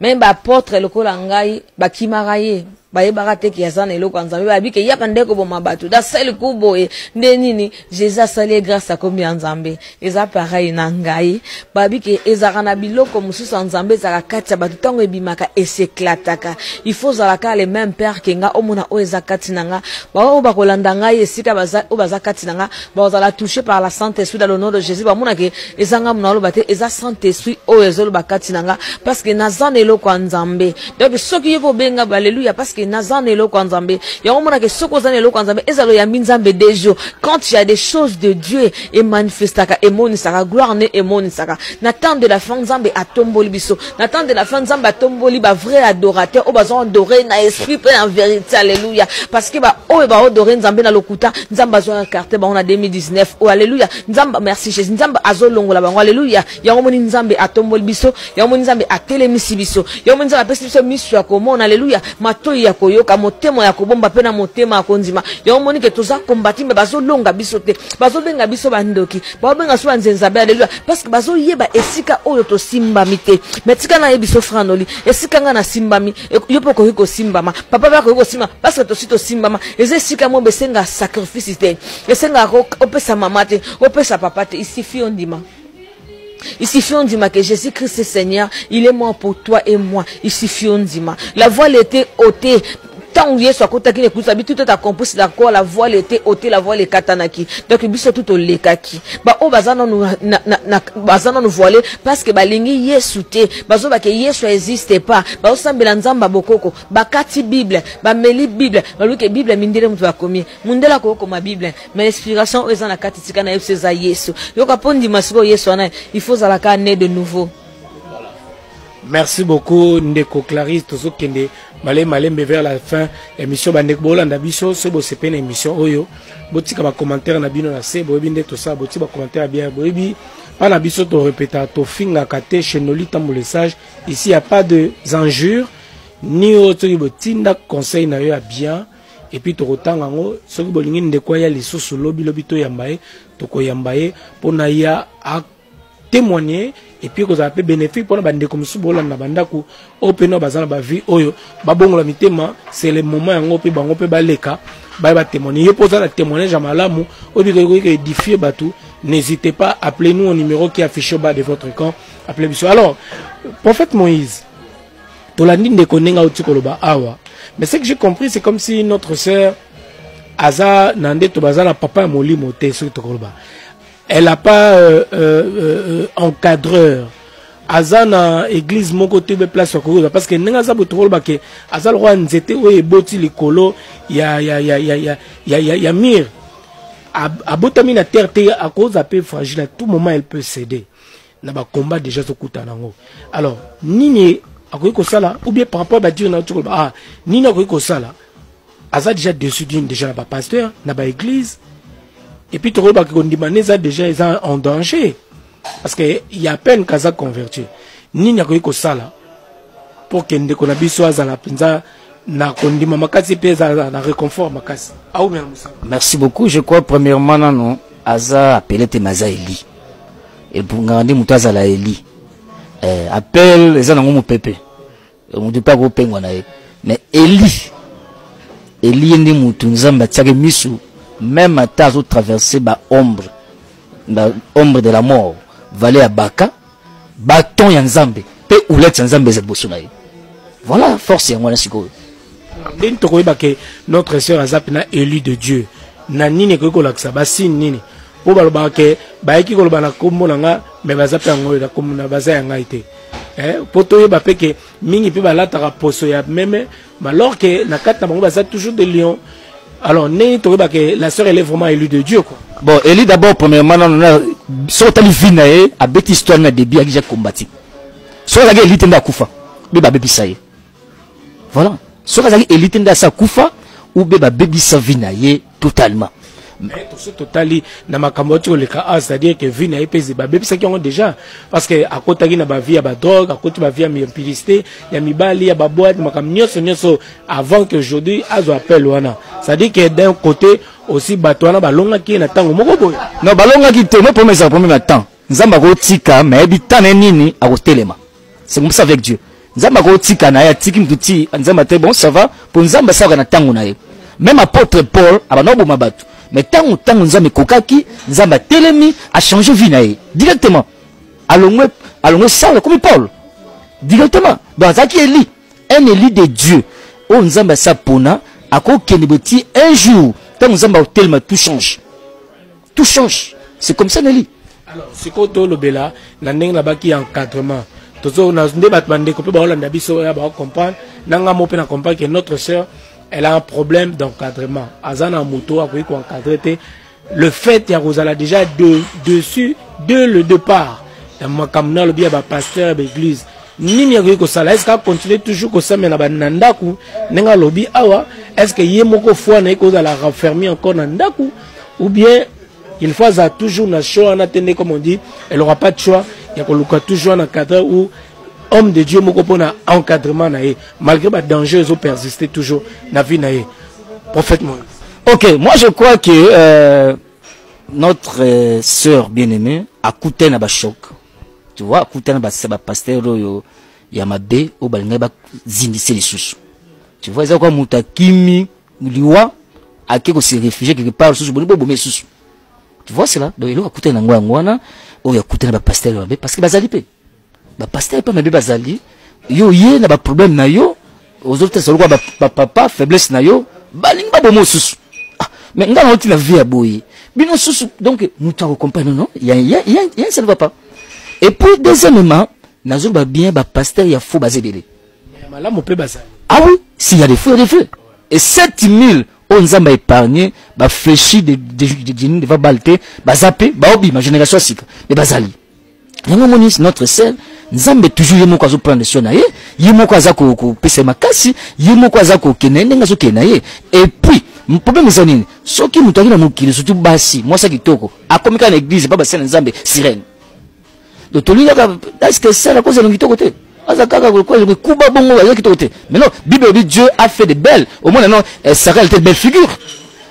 Même apôtre lokola ngai bakimaraye bayebaka te ki azana eloko nzambe babi ke yaka ndeko bo mabatu da sel kubo e ndenini Jésus asali grâce à kombi nzambe eza pareil na ngai babi ke ezaka na biloko mususu nzambe zaka kati batu tango ebimaka eseklataka il faut zalaka les mêmes pères kenga omona o eza kati nanga ba o bakolanda ngai esika baza o baza kati nanga ba ozala touché par la Saint-Esprit dans le nom de Jésus ba mona ke ezanga mona lo bate eza Saint-Esprit o ezolo bakati nanga parce que nazana eloko nzambe donc soki yevo benga alléluia parce que que nazan eloko nzambe ya omona ke soko zan eloko nzambe ezalo ya nzambe dejo quand il y a des choses de Dieu et manifestaka emoni saka gloire ne emoni saka n'attend de la fin nzambe atomboli biso n'attend de la fin nzambe atomboli ba vrai adorateur o bazon adorer na esprit pe en vérité alléluia parce que ba o ba adorer nzambe na lokuta nzambe azwa carte ba on a 2019 oh alléluia nzambe merci Jésus nzambe azolongola bango alléluia ya omoni nzambe atomboli biso ya omoni nzambe atelemisi biso ya omoni nzambe apesi biso miso ya komona alléluia matoi ya koyoka motema ya kobomba pe na motema ya konzima ya omoni ke toza kombati me bazolonga biso te bazobenga biso bandoki bazobenga so banzenzabe alléluia parce que bazoyeba esika oyo tosimbami te mais tika na yebiso franoli esika nga na simbami yo poko yiko simbama papa ba ko simba parce que tosito simbama eze esika mo besenga sacrifice te esenga opesa mama te opesa papa te ici fi ondima. Ici Fiondima que Jésus-Christ est Seigneur, il est mort pour toi et moi. Ici Fiondima. La voile était ôtée. Tant que soit côté qui écoute, tout est accompli d'accord, la voile était ôtée, la voile est katanaki. Donc biso tout au lekaki. Ba o bazana nous voiler parce que ba lingi yesu te. Bazo ba ke yesu existe pas. Ba o sambela nzamba bokoko. Ba kati Bible, ba meli Bible, ba luke Bible mindele mutu ba komi. Mundela ko ma Bible. Mais l'inspiration eza na kati tika na yesu za yesu. Yo kapondi masiko yesu ana, il faut za la ka né de nouveau. Merci beaucoup Ndeko Clarisse tozokende malembe vers la fin émission bandeko bolanda biso so bo sepena émission oyo botika ba commentaire na bino na se boyebi nde to sa botika ba commentaire bien boyebi pana biso to répéta to finga kate chez Noli tambo le sage ici y a pas de injures ni autre botinda conseil na yo bien et puis to rotanga ngo soki bolingi ndeko ya lisusu lobi to yambaye to ko yambaye pona ya a témoigner et puis que ça peut bénéfique pour bande comme subola na bandaku openo bazana ba vie oyo babongola mitema c'est le moment yango pe bango pe baleka ba témoigner yo posa la témoignage malamu obi ko édifier batu n'hésitez pas appelez-nous au numéro qui est affiché au bas de votre camp appelez biso alors prophète Moïse to la ndinde konenga utikoloba awa mais ce que j'ai compris c'est comme si notre sœur Aza nande to bazana papa molimo te sur tokoloba. Elle n'a pas encadreur. Azana église mon côté de place parce que n'engaza botoro bake azal roi nzete we boti likolo ya mir abotami na terre te à cause un peu fragile à tout moment elle peut céder na ba combat déjà so kutanango alors nini akoyi ko sala ou bien par rapport à dire na tu ah nini akoyi ko sala azal déjà dessus d'une déjà na ba pasteur na ba église. Et puis, tu vois que déjà ils sont en danger. Parce qu'il y a peine qu'à convertir. Ni n'y a que ça là. Pour que nous connaissions la pinza, na kondima makasi pesa na réconfort makasi. Merci beaucoup. Je crois premièrement non Aza appelé Temaza Eli. Et pour grandir mutaza la Eli. Appelle les gens mon pépé. On ne dit pas gros pengwa na mais Eli ndi mutunzamba tsake misu. Même à tas ou traverser ombre de la mort, vallée à Baka, bâton yanzambe, pe oulet yanzambe zebosunaï. Voilà, force et moi, notre sœur Azapina élu de Dieu. Nani ko laksa basi nini. Po baloba ke baiki ko lobana kombo nanga me bazapia ngoyo da komuna bazaya ite. Poto yeba peke mingi pe balata poso ya meme, alors que na kata bango bazat toujours de lion. Alors, la sœur, elle est vraiment élue de Dieu, quoi. Bon, Élie, d'abord, premièrement, on a sorti le vinae, à bête histoire, on a des biens qui j'ai combattu. Soit la Élie tenda koufa, bébé baby saye. Voilà. Soit la Élie tenda sa koufa, ou bébé baby sa vinae totalement. Mais tout ce total, na makamboto le cas, c'est-à-dire que vinae pèse baby ça qui ont déjà. Parce que à côté na ba vie à ba drogue, à côté ba vie à mi impurité, ya mi bali, ya ba boîte, makam nyoso avant que aujourd'hui azo appel wana. C'est-à-dire que d'un côté aussi batouana balonga qui na tango moko boy. Non balonga qui te me promet ça premier temps. Nzamba ko tika mais bitane nini a telema. C'est comme ça avec Dieu. Nzamba ko tika na ya tiki mtuti nzamba te bon ça va pour nzamba ça na tango na ye. Même apôtre Paul abanobo mabatu. Mais tant nzamba kokaki nzamba telemi a changé vie na ye directement. Allons ça comme Paul. Directement. Dans ça qui est Élie, un Élie de Dieu. Oh nzamba sa pona à quoi keniboti un jour tant nzamba tellement tout change. Tout change. C'est comme ça Nelly. Alors, ce qu'on le bela, la nègre là-bas qui encadrement. Toujours on a des bâtiments de copies, on a biso ya ba comprendre. nanga mo pe na comprendre que notre sœur elle a un problème d'encadrement. Azana moto a pu encadrer le fait ya rozala déjà dessus de le départ. Dans ma kamna le bien ba pasteur l'église. Nini ya ko sala est-ce qu'a continuer toujours ko ça mais na banandaku nenga lobi awa est-ce que yemoko fois na ko za la raffermir encore na ndaku ou bien il faut ça toujours na show en attendre comme on dit elle aura pas de choix il y a ko toujours un cadre où homme de Dieu moko pona encadrement na ye malgré ba danger ils ont persisté toujours na vie na ye prophète Moïse. OK, moi je crois que notre sœur bien-aimée a coûté na ba choc. Tu vois, coûté na ba pasteur yo ya mabe o balinga ba zindise les sous. Tu vois ça quoi mutakimi liwa ake ko se réfugier quelque part sous bon bo sous. Tu vois cela donc il a coûté na ngwana o ya coûté na ba pasteur mabe parce que bazali pe. Ba pasteur pas mabe bazali yo ye na ba problème na yo aux autres c'est quoi ba papa faiblesse na yo balinga ba bo sous. Mais nga on la vie à boy. Bino sous donc nous t'en comprendre non, il y a ça ne va pas. Et puis deuxièmement, nazo ba bien ba pasteur ya faux bazebele. Ah oui, s'il y a des faux, il y a des faux. Et 7000 on nous a épargné, ba fléchi de va balter, ba zapper, ba obi ma génération sika. Mais bazali. Yango monis notre sœur, nzambe toujours yemo kwa zo prendre soin na ye, yemo kwa za ko pese makasi, yemo kwa za ko kenende ngazo kenaye. Et puis mon problème c'est nini? Soki mutaki na mukili surtout basi, moi ça kitoko. Akomika na église ba basena nzambe sirène. Donc tout le monde est-ce que c'est la cause de l'unité côté? Azakaka quoi le kuba bongo ya kitoko. Mais non, Bible dit Dieu a fait de belles. Au moins non, Sarah était de belle figure.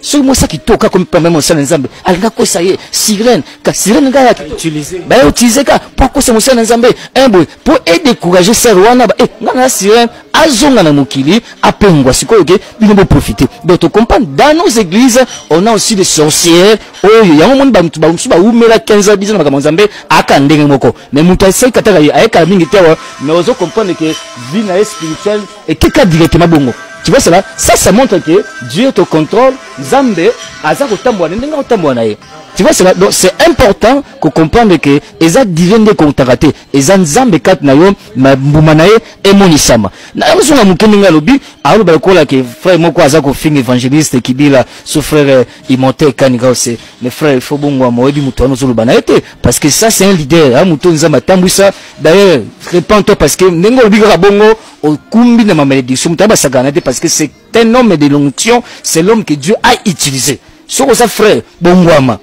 Ce moi ça qui toka comme pas même au sein ensemble. Alga ko ça y est, sirène, ka sirène nga utiliser. Ba utiliser ka pourquoi c'est mon sein ensemble un boy pour décourager ça wana ba nga sirène azonga na mukili apengwa siko OK, bino bo profiter. Donc tu comprends dans nos églises, on a aussi des sorcières. Oh, ya mo monde ba mutu ba umela 15 bizana ba Nzambe aka ndenge moko. Mais mutu essaye kataka ayeka mingi tewa, mais ozo comprendre que vie na spirituelle et keka directement bongo. Tu vois cela? Ça montre que Dieu te contrôle. Zambe, azako tambouane, n'enga tambouane. Tu vois cela? Donc c'est important qu'on comprenne que eza divin de contacté, eza nzambe kat na yo, mbumanaye et monisama. Na yo songa mukeninga lobi, alo ba kola ke frère moko azako fin évangéliste kibila, so frère imonté kanika aussi. Les frères il faut bongo moyebi muto no zolo banaete parce que ça c'est un leader, hein muto nzamba tambwisa. D'ailleurs, répands-toi parce que nengo lobi ka bongo au kumbi de ma malédiction, muto ba saganate parce que c'est un homme de l'onction, c'est l'homme que Dieu a utilisé. Soko sa frère bongwama.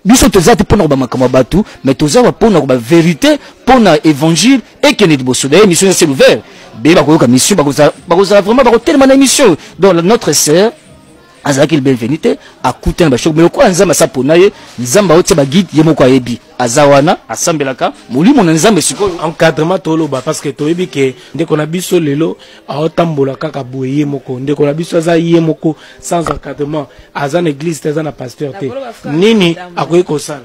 Biso tozate pona ba makama batu, mais tozaba pona ba vérité, pona évangile et que ne diboso. D'ailleurs mission c'est ouvert. Be ba ko mission ba ko vraiment ba ko tellement mission. Donc notre sœur azaki bienvenue a coûté ba choc mais ko nzamba sa pona ye, nzamba otie ba guide yemo ko yebi. Azawana asambelaka mulimo na nzambe siko encadrement toloba parce que toyebi ke ndeko na biso lelo aotambola kaka boye moko ndeko na biso za ye moko sans encadrement azana église te azana pasteur te nini akoyi kosala.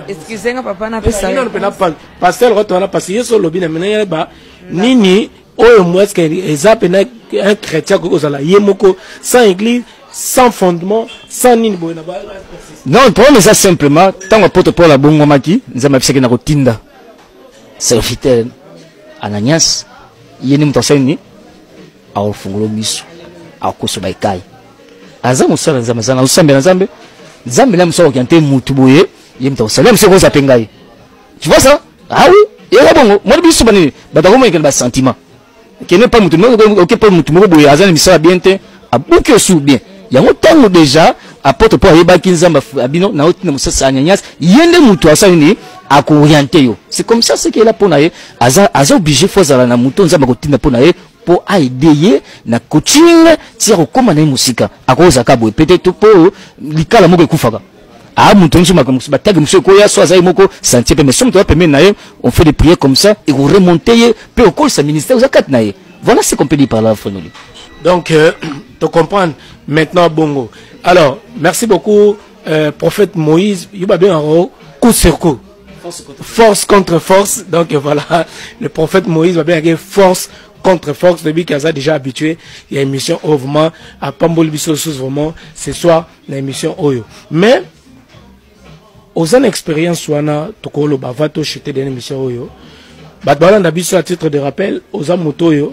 Excusez-moi papa na pesa nini on peut pasteur roto na parce yeso lobi na mena ba nini oyo mwes ke ezape na un chrétien ko kosala ye moko sans église sans fondement, sans nini boyna ba. Non, le problème c'est simplement tant apôtre Paul a bongo maki, nzamba biseke na kotinda. Serviteur Ananias, yeni mutoseni a ofungulo miso, a koso baikai. Aza musala nzamba sana usambe nzambe, nzambe la muso okante mutu boye, yemi mutosala muso ko zapengai. Tu vois ça? Ah oui, et là bongo, moi biso bani, batako mo ikena ba sentiment. Kene pas mutu, OK pas mutu mo boye, aza misala bien te, a beaucoup sou bien. Yango tango déjà apôtre Paul yebaki nzamba abino na otina musasa Ananias yende mutu asani ako orienter yo. C'est comme ça ce qu'il a pour nae aza obligé faut zala na mutu nzamba kotina pour nae pour aider na coaching tira kokoma na musika akoza ka boye peut-être pour likala moko ekufaka. Ah mutu nsuma comme ça tag monsieur ko ya so aza moko sentir mais somme toi permet nae on fait des prières comme ça et remonter peut au col sa ministère za kat nae. Voilà ce qu'on peut dire par là frère. Donc tu comprends maintenant bongo. Alors, merci beaucoup prophète Moïse, il va bien en haut, coup sur coup. Force contre force. Donc voilà, le prophète Moïse va bien avoir force contre force depuis qu'il a déjà habitué. Il y a une mission vraiment à Pambol Bisso vraiment ce soir l'émission Oyo. Mais aux an expérience soana tokolo bavato chité d'une émission Oyo. Badbala Nabiso à titre de rappel aux an motoyo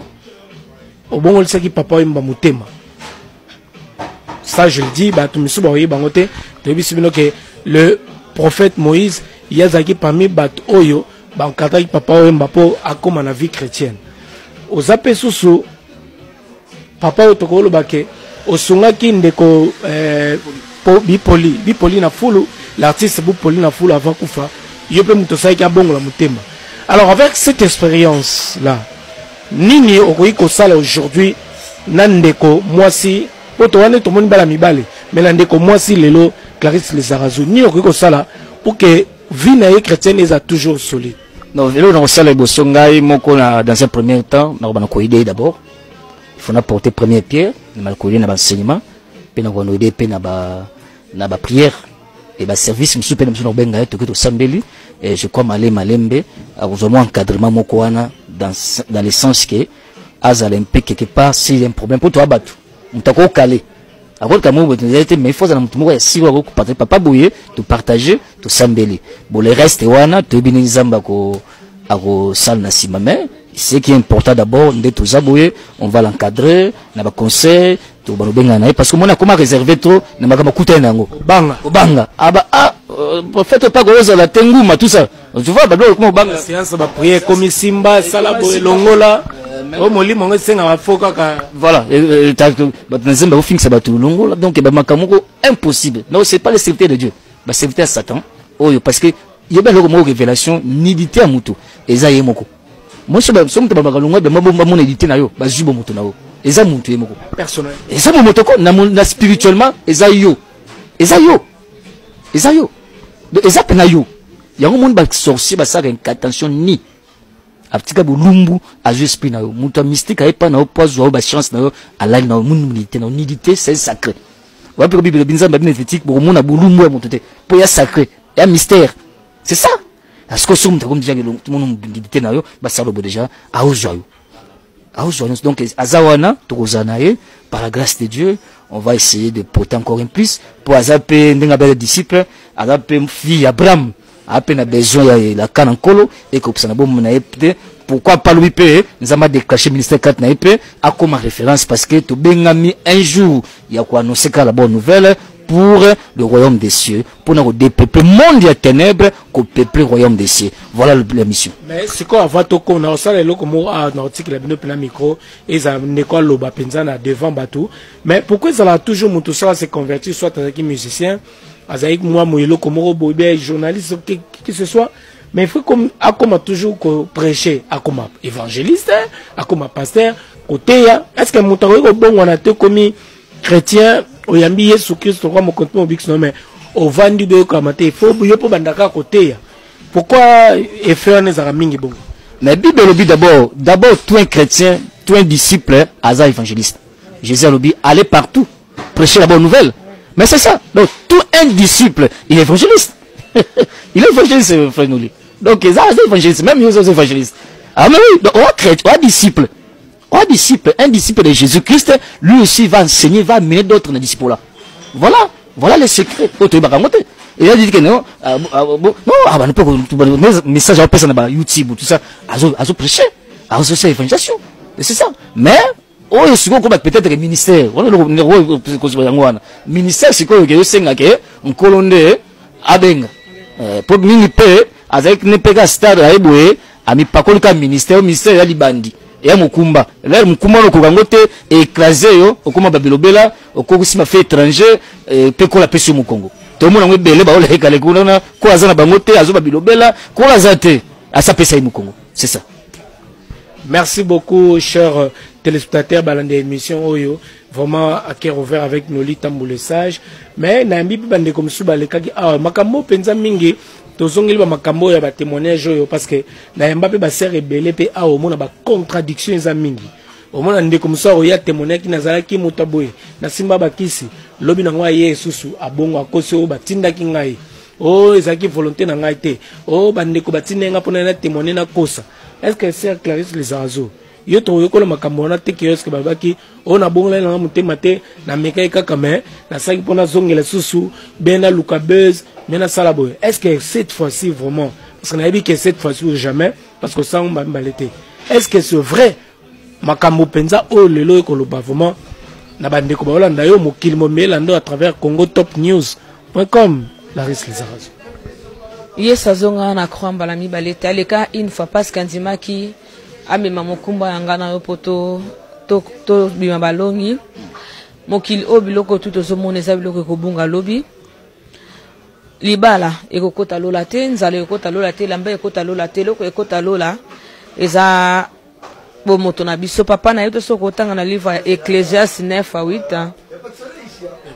au bon qui papa oyemba motema. Ça je le dis, bah tout monsieur boye bangote, que le prophète Moïse il y a zaki parmi bat oyo ba encadrer papa oyemba po akoma na vie chrétienne. Aux appels sous papa otokolo bake osungaki ndeko bipoli na fulu l'artiste bipoli na fulu avant kufa yo pe mutosai ka bongo la mutema. Alors avec cette expérience là nini okoyi ko sala aujourd'hui nandeko mwasi otowane to moni bala mibale mais nandeko mwasi lelo Clarisse Lizarazu ni okoyi ko sala pour que vie na chrétienne est toujours solide. Non, vélo dans le salle Bosongai, moko dans un premier temps, on a idée d'abord. Il faut apporter première pierre, on a dans l'enseignement, puis on a idée, puis on a prière, et le service, monsieur Pena monsieur Nobenga, tout au Sambeli, et je crois malé malembe, à vous au moins encadrement mokoana dans le sens que, à Olympique quelque part, s'il y a un problème pour toi abattre, on t'a calé. Alors que moi, mais il faut que si vous papa bouillé, tout partager, tout s'embellir. Bon, le reste, wana, tout bien nizamba ko sal na simame. Ce qui est important d'abord, de tout zaboué, on va l'encadrer, on va conseil, tout va nous benga parce que moi, on a comment réserver trop, on a comment coûter nango. Banga. Ah bah faites pas gros la tengouma tout ça. Tu vois, bah comment banga. Séance va prier comme Simba, Salabo et Longola. Voilà, donc impossible. Non, c'est pas le serviteur de Dieu, c'est serviteur Satan. Parce que il y a bien le révélation, nidité à Moutou. Et ça y est moko. Moi, je suis mon édité na yo, jubo Moutou na yo. Et ça Moutou moko. Personnel. Et ça mon motoko, na spirituellement, et ça yo. Et ça yo. Et ça yo. Et ça pena yo. Il y a un monde qui sorcier, ça a une attention ni. Aptika bulumbu azu esprit na yo muta mystique aipa na opozo ba chance na yo alali na munité na nidité c'est sacré wa pe bible binza ba bénéfique pour mona bulumbu ya mutote po ya sacré ya mystère c'est ça parce que somme comme déjà tout monde nidité na yo ba salo déjà a ozo donc azawana tokozanaye par la grâce de Dieu on va essayer de porter encore un plus pour azape ndenga ba disciple azape fille Abraham à peine besoin de la canne en colo et que ça n'a pas pourquoi pas lui payer nous avons déclenché ministère 4 naïpe à comme référence parce que tout bien mis un jour il y a quoi annoncer la bonne nouvelle pour le royaume des cieux pour nous dépeupler monde des ténèbres qu'au peuple royaume des cieux voilà la mission. Mais c'est quoi avant tout qu'on a ça les locaux à l'article la plein micro et ça n'est quoi l'oba penzana devant bateau mais pourquoi ça a toujours mon tout ça se convertir soit avec musicien avec moi moyelo comme robot journaliste qui ce soit mais il faut comme toujours prêcher à comme évangéliste à comme pasteur côté est-ce que mon travail bon on a tout comme chrétien au yambi Jésus Christ roi mon compte mon bix non mais au vendu de comme il faut bouiller pour bandaka côté pourquoi et faire les aramingi bon mais Bible le dit d'abord tout un chrétien tout un disciple asa évangéliste Jésus le dit allez partout prêcher la bonne nouvelle. Mais c'est ça. Donc, tout un disciple, il est évangéliste. Il est évangéliste, frère Nouli. Donc, il est évangéliste. Même il est évangéliste. Ah, mais oui, donc, un disciple, un disciple de Jésus-Christ, lui aussi va enseigner, va amener d'autres disciples-là. Voilà les secrets. Il a dit que non, non, message à personne sur YouTube, tout ça, à prêcher, à faire l'évangélisation. C'est ça. Mais, oh, c'est quoi peut-être le ministère. Ministère, c'est quoi que c'est un colonne à Benga. Pour ministère, avec ne pas stade à Eboué, à mi pas comme ministère, ministère à Libandi. Et à Mukumba. Là, Mukumba, au Kogangote, écrasé, au Kuma Babilobela, au Kogusima fait étranger, et peut qu'on la pêche au Mukongo. Tout le monde a belé, bah, on l'a égalé, quoi, Azana Bangote, Azo Babilobela, quoi, la zate, à sa pêche au Mukongo. C'est ça. Merci beaucoup, chers téléspectateurs de l'émission Oyo. Vraiment, à cœur ouvert avec Noli Tamboule Sage. Mais, Nambi Bande comme Souba, le Kagi, Makambo Penza Mingi, Tozongil Makambo, ya témoignage Oyo, parce que Nambape Basser et Belé, a au monde, contradiction Zamingi. Au monde, on comme ça, Oya témoignage qui n'a ki Moutaboye, Nasimba Bakisi, Lobi Nangaye, Susu, Abongo, Akoso, Batinda Kingaye. Oh, ezaki volonté na ngai te. Oh, bandeko batinenga pona na témoigner na kosa. Est-ce que c'est Clarisse Lizarazu? Yo to yoko la makambo na te est-ce que babaki on a bongola na mutema te na mekai kaka mais na saki pona zongela susu bena lukabez mena salaboy. Est-ce que cette fois-ci vraiment parce qu'on a dit que cette fois-ci ou jamais parce que ça on m'a balité. Est-ce que c'est vrai makambo penza o lelo ko loba vraiment na bande ko balanda yo mokili momelando à travers congotopnews.com la risque les arrases. Yes azonga na kramba la mibale taleka une fois parce qu'andima ki amema mokumba yanga na yo poto to bima balongi mokili o biloko tout zo moneza biloko ko bunga lobi libala ekokota lola te nzala ekokota lola te lamba ekokota lola te loko ekokota lola eza bo moto na biso papa na yo to soko tanga na livre ya Ecclésiaste 9 à 8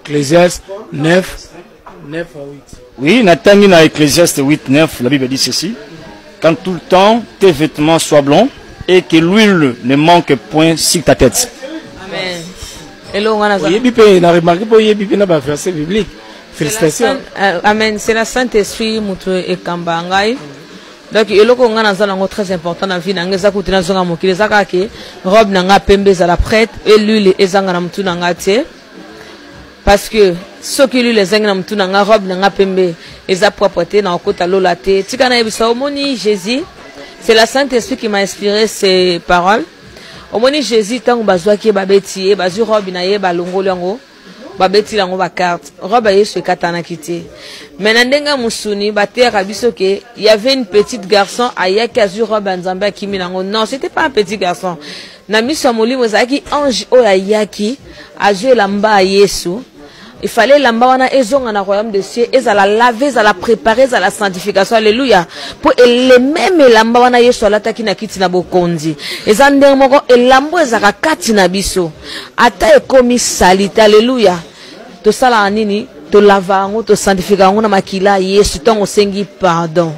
Ecclésiaste 9 à 8. Oui, Nathalie dans Ecclésiaste 8, 9, la Bible dit ceci. Quand tout le temps tes vêtements soient blonds et que l'huile ne manque point sur ta tête. Amen. Hello, on a remarqué pour y na verset biblique. Félicitations. Amen. C'est la Saint-Esprit mutu e kambangai. Donc eloko ngana za nango très important na vie nanga za kutina zonga mokile za kake robe nanga pembe za la prêtre et l'huile ezanga na mutu nanga te. Parce que ce qui lui les engrais tout dans la robe dans la pembe et a propreté dans kota lola te tika na ebisa omoni Jésus. C'est la Saint-Esprit qui m'a inspiré ces paroles. Omoni Jésus tant bazwa ki babeti e bazu robe na ye balongolo yango babeti lango ba carte robe yesu katana kité. Mais nandenga musuni batera biso ke il y avait une petite garçon ayaki azu robe nzamba kimi nango. Non, c'était pas un petit garçon. Na miso molimo zaki ange o ayaki azu lamba yesu. Il fallait l'amba ezonga na royaume de cieux, ezala laver, ezala préparer, ezala sanctification. Alléluia. Pour les mêmes lamba wana yesu alata ki na kiti na bokonzi. Ezande moko elambo ezaka kati na biso. Ata ekomi salite. Alléluia. To sala nini, to lava ngo, to sanctifier ngo na makila yesu tongo sengi pardon.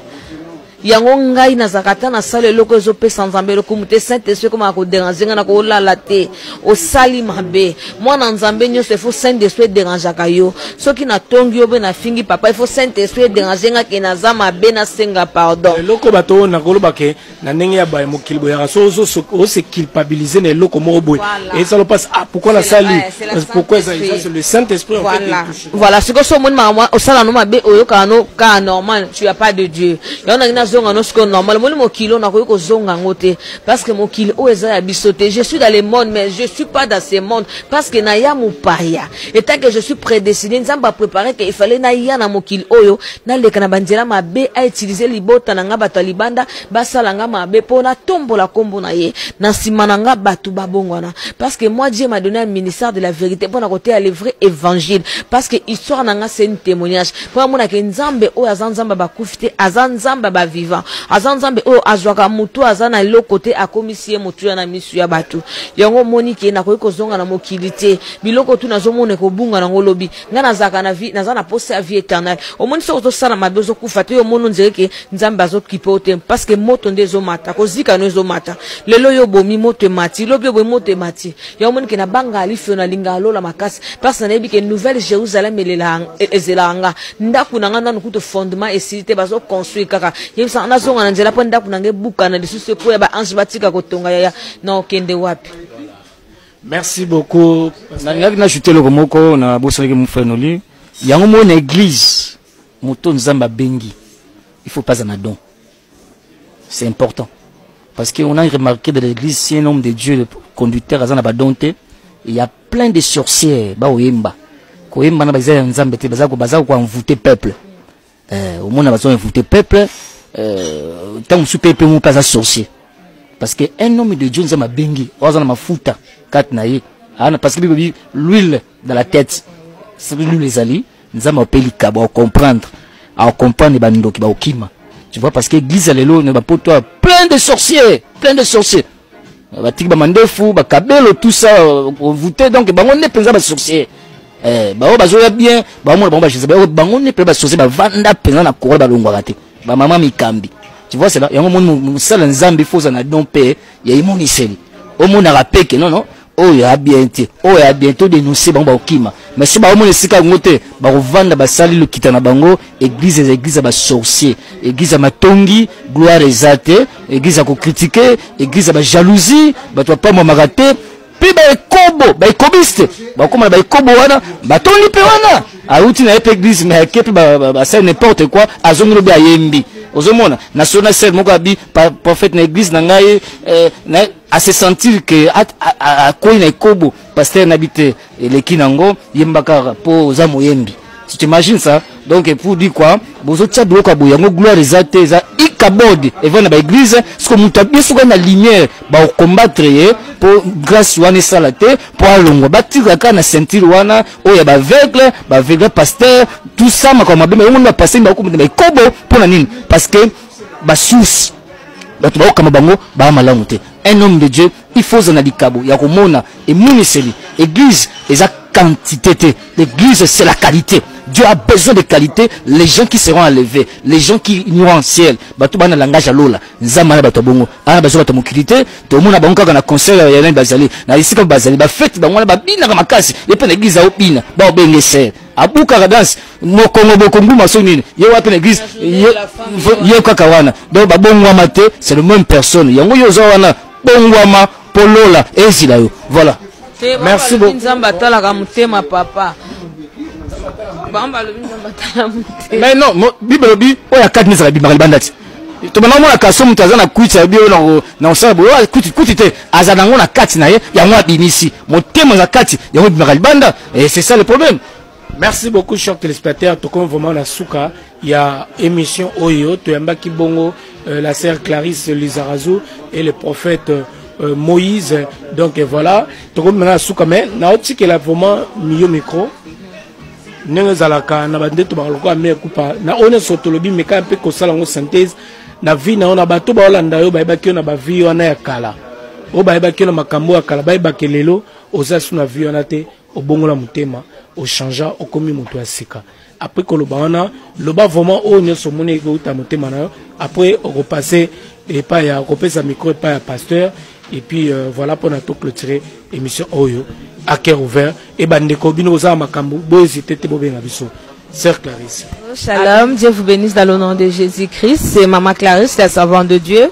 Yango ngai na zakata na sale loko zo pe sans nzambe loko mute Saint-Esprit comme ako déranger na ko la laté o sali mabe moi na nzambe nyo se faut Saint-Esprit déranger kayo soki na tongi obe na fingi papa il faut Saint-Esprit déranger nga ke na za mabe na senga pardon loko bato na koloba ke na ndenge ya ba mokili boya so se culpabiliser na loko mo boy et ça le passe pourquoi la sali pourquoi ça c'est le Saint-Esprit en fait voilà ce que so mon mama o sala no mabe oyo ka normal tu as pas de Dieu yona zonga no sko normal mo kilo na ko zonga ngote parce que mon kilo o eza ya bisoté je suis dans le monde mais je suis pas dans ce monde parce que na ya mu paya et tant que je suis prédestiné nzamba préparer que il fallait na ya na mo kilo oyo na leka na banzela mabe a utiliser libota na nga bato libanda basala nga mabe pona tombola kombo na ye na sima na nga batu babongwana parce que moi Dieu m'a donné un ministère de la vérité pour na côté à le vrai évangile parce que histoire na nga c'est un témoignage pour moi na ke nzambe o azanzamba bakufite azanzamba ba vivant azanzambe o azwaka mutu azana lo côté akomisie mutu na misu ya batu yango moniki na ko zonga na mokilité biloko tu nazo mona ko bunga na ngolobi ngana zaka na vie nazana poste à vie éternelle au monde so to sala mabezo kufa te yo mono nzeke nzambe azo kipote parce que moto ndezo mata ko zika no zo mata lelo yo bomi moto mati lobi bo moto mati yo moniki na banga alifio na linga lola makasi parce na ebi ke nouvelle Jérusalem ezelanga ndaku na ngana nukuto fondement et cité bazo construire kaka yebisa na zonga na nzela po ndaku nange buka na lisusu po ya ba ange batika kotonga ya na okende wapi. Merci beaucoup. Na ajouter le moko na bosongi mufenoli yango mo na église moto nzamba bengi il faut pas en don. C'est important parce que on a remarqué dans l'église si un homme de Dieu le conducteur azana ba donté il y a plein de sorcières ba oyemba ko yemba na bazaya nzambe te bazako ko envoûter peuple au monde bazo envoûter peuple tant que peuple mo pas sorcier parce que un homme de Dieu nzamba bengi ozana mafuta kat na ye ana parce que l'huile dans la tête c'est lui les ali nzamba pelika ba comprendre à comprendre ba ndoki ba okima tu vois parce que église lelo ne ba poto plein de sorciers ba tiki ba mandefu ba kabelo tout ça envoûté donc ba on ne penza ba sorcier ba bazoya bien ba mo ba jésus ba on ne peut ba sorcier ba vanda penza na koro ba longwa te ba maman mikambi tu vois c'est là yango mon sala nzambe faut na don pe ya imoni seli o mona rapeke non oh ya bientôt dénoncer ba okima mais si ba o mona sika ngote ba rovanda ba sali le kitana bango église ba sorcier église ma tongi gloire ezate église ko critiquer église ba jalousie ba toi pas moi maraté puis ba ekobo ba ekobiste ba koma ba ekobo wana ba toni pe wana a uti na église mais kepi ba ça n'importe quoi azongelo ba yembi ozomona national sel moko abi prophète na église na ngai à se sentir que a koyi na ekobo pasteur n'habite leki nango yembaka po za moyembi. Tu t'imagines ça? Donc pour dire quoi, bozo tia biloko boyango gloire ezate eza ikabodi et va na ba église ce que mutabie soka na lumière ba combattre pour grâce wana salate pour alongo batira kana ceinture wana oya ba aveugle pasteur tout ça makoma be on va passer ba kombe ba kobo pour na nini parce que ba source bato ba kama bango ba malamu te. Un homme de Dieu il faut en alikabo ya komona et muniseli église eza quantité. L'église c'est la qualité. Dieu a besoin de qualité. Les gens qui seront enlevés, les gens qui ignorent le ciel, bato bana langage alola, nzamana bato bongo, ana besoin de mukilité, to mona bango kaka na concert ya yana bazali, na isika bazali ba fête bango na ba bina kama makasi, yepe na église au bina, ba obenge ser. Abuka radance, no kongo bokongu masoni, ye wapi na église, ye kaka wana. Donc ba bongo mate, c'est le même personne. Yango yo zo wana bongo ma polola ezila yo. Voilà. Merci beaucoup. Mais non, Bible obi o ya 4 000 Bible bandati. To bana mo na kaso mutaza na kuita bi na osabo o kuti azana ngo na kati na ye ya mwa binisi. Motema za kati ya ngo Bible banda et c'est ça le problème. Merci beaucoup chers téléspectateurs. To comme vraiment na suka il y a émission Oyo to yamba kibongo la sœur Clarisse Lizarazu et le prophète Moïse. Donc voilà, to comme na suka mais na otiki la vraiment milieu micro. Nenge zalaka na bande to baloko ame kupa na one sotolobi meka pe ko sala ngo synthèse na vie na ona bato ba olanda yo ba ebaki na ba vie wana ya kala o ba ebaki na makambo ya kala ba ebaki lelo ozasu na vie wana te obongola mutema o changea o komi mutu ya sika après ko loba wana loba vraiment o nyoso mone ko uta mutema na yo après o repasser et pas ya repasser micro pas ya pasteur et puis voilà pour na to clôturer émission Oyo à cœur ouvert et bandeko bino oza makambo bozi tete bobenga biso. Sœur Clarisse. Shalom, Dieu vous bénisse dans le nom de Jésus-Christ. C'est Maman Clarisse, la servante de Dieu.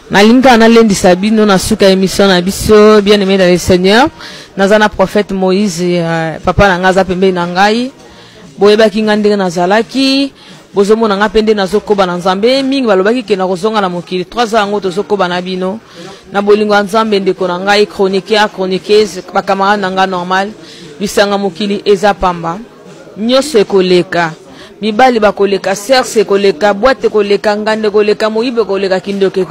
Nalinga na lendi sabino na suka émission na biso bien aimé dans le Seigneur. Nazana prophète Moïse papa na ngaza pembe na ngai. Boyeba kinga ndenge nazalaki. Bozomo na ngapende nazokoba na Nzambe mingi balobaki ke na kozonga na mokili 3 ans ngo tozokoba na bino. Na bolingo Nzambe ndeko na ngai chroniqueuse bakamara na nga normal bisanga mokili eza pamba nyoso ekoleka mibali bakoleka serse ekoleka boîte ekoleka ngande ekoleka moyibe ekoleka kindoke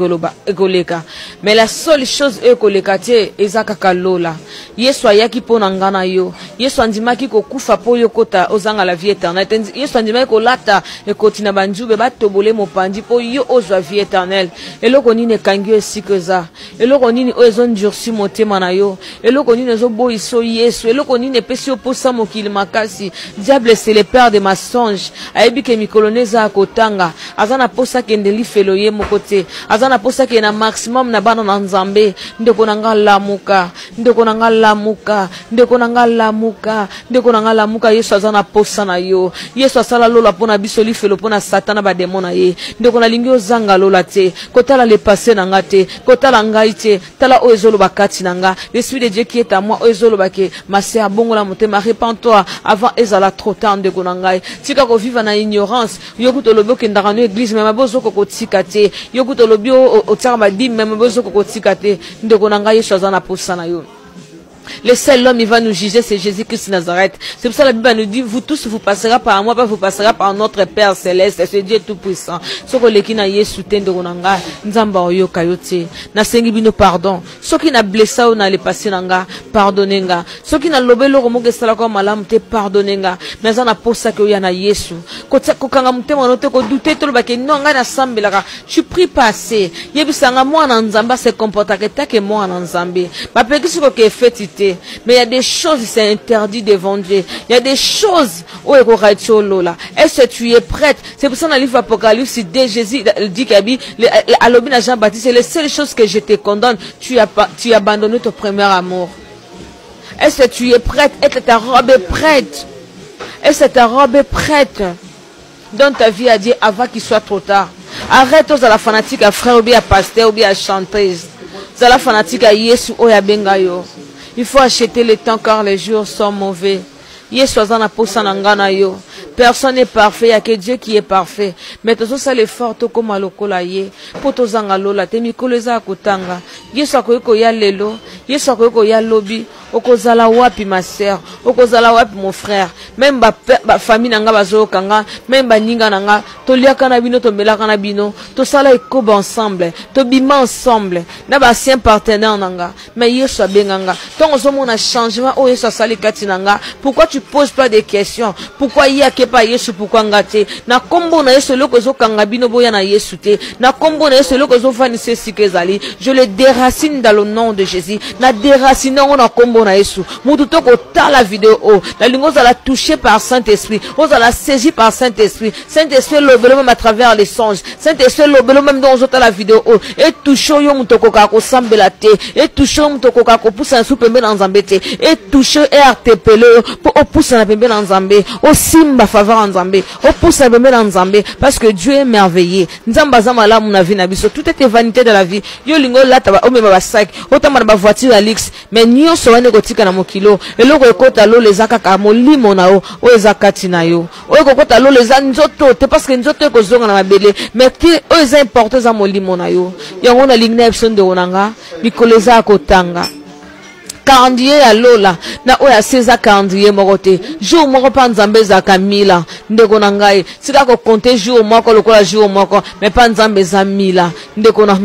ekoleka mais la seule chose ekoleka te eza kaka lola Yesu ayaki pona ngana yo Yesu andimaki kokufa po yo kota ozanga la vie éternelle Yesu andimaki kolata ekotina banjube batobole mopandi po yo ozwa vie éternelle eloko nini ekangi yo esika eza eloko nini oyo ezondurci motema na yo eloko nini ezoboyiso Yesu eloko nini epesi yo posa mokili makasi diable c'est le père de mensonges ayebi ke mikoloneza akotanga azana posa kende lifelo ye mokote azana posa ke na maximum na bana na Nzambe ndeko nanga lamuka ndeko nanga lamuka ndeko nanga lamuka ndeko nanga lamuka Yesu azana posa na yo Yesu asala lola pona biso lifelo pona satana ba demona ye ndeko na lingi ozanga lola te kotala le passé nanga te kotala ngai te tala oezolo bakati nanga l'esprit de Dieu qui est à moi oezolo bake masé abongola motema repens-toi avant ezala trop tard ndeko nangai tika ko vivre na ignorance yokuto lobi okendaka na église mais mabozo kokotika te yokuto lobi otiaka badime mais mabozo kokotika te ndeko na ngai Yesu aza na posa na yo. Le seul homme, il va nous juger, c'est Jésus-Christ Nazareth. C'est pour ça que la Bible nous dit, vous tous, vous passerez par moi, pas vous passerez par notre Père Céleste, c'est Dieu Tout-Puissant. Ce que les na Yesu tende ronanga, nzamba oyo kayote, na sengi bino pardon. Ce qui n'a blessé ou n'a le passé nanga, pardonnenga. Ce qui n'a lobé le romo que sala comme malam te pardonnenga. Mais ça n'a pas ça que y en a Yesu. Quand kanga mute monote ko douter tout le baké non nga na sambelaka. Tu pries pas assez. Yebisanga moi na nzamba se comporta que ta que moi na nzambe. Ba peki ce que fait. Mais il y a des choses, c'est interdit devant Dieu. Il y a des choses où est-ce que tu es prête? C'est pour ça dans le livre Apocalypse, Jésus dit à l'obéna Jean-Baptiste, c'est les seules choses que je te condamne. Tu as abandonné ton premier amour. Est-ce que tu es prête? Est-ce que ta robe est prête? Est-ce que ta robe est prête? Donne ta vie à Dieu avant qu'il soit trop tard. Arrête à la fanatique à frère ou bien à pasteur ou bien à chanteuse. C'est la fanatique à Yesu ou à Bengayo. Il faut acheter le temps car les jours sont mauvais. Yesu azana posa na ngana yo. Personne n'est parfait, il n'y a que Dieu qui est parfait. Mais tout ça, l'effort, tout comme à l'okolaye, pour tout zanga lola, te mikoleza kutanga. Yesu akoyeko ya lelo, Yesu akoyeko ya lobi, okozala wapi ma sœur, okozala wapi mon frère, même ba famille nanga bazo kanga, même ba ninga nanga, to liaka na bino, to melaka na bino, to sala ekoba ensemble, to bima ensemble, na ba ancien partenaire nanga, mais Yesu abenganga. Tant on a changement, oh Yesu sali kati nanga, pourquoi tu poses pas des questions? Pourquoi y a que pas Yesu, pourquoi ngate? Na kombo na Yesu loko zo kanga bino boya na Yesu te, na kombo na Yesu loko zo vanise sikezali, je le déracine dans le nom de Jésus, na déracine on a kombo na Yesu, mutu toko ta la vidéo, la lingo za la toucher par Saint-Esprit, on za la saisir par Saint-Esprit, Saint-Esprit l'obélo même à travers les songes, Saint-Esprit l'obélo même dans la vidéo, et toucher yo mutoko kako sambela te, et toucher mutoko kako poussa un soupe dans zambete, et toucher RTP le, pour pousser un pembe dans zambé, au simba faveur en zambé, au pousser un pembe dans zambé, parce que Dieu est merveilleux, nzamba zama la mon avis nabiso, tout est vanité de la vie, yo lingo la taba, o meba sac, autant ma voiture Alix, mais nyo so wane kotika na mokilo, et loko ekota lo les akaka molimo na o ezakati na yo, o ekota lo les nzoto, te parce que nzoto ekozonga na mabele, mais ti o eza importe za molimo na yo, yango na ligne epson de onanga, mikoleza akotanga. Calendrier à lola na oya seza calendrier morote jour moko pa nzambe za kamila ndeko na ngai sika ko compter jour moko lokola jour moko mais pa nzambe za mila ndeko na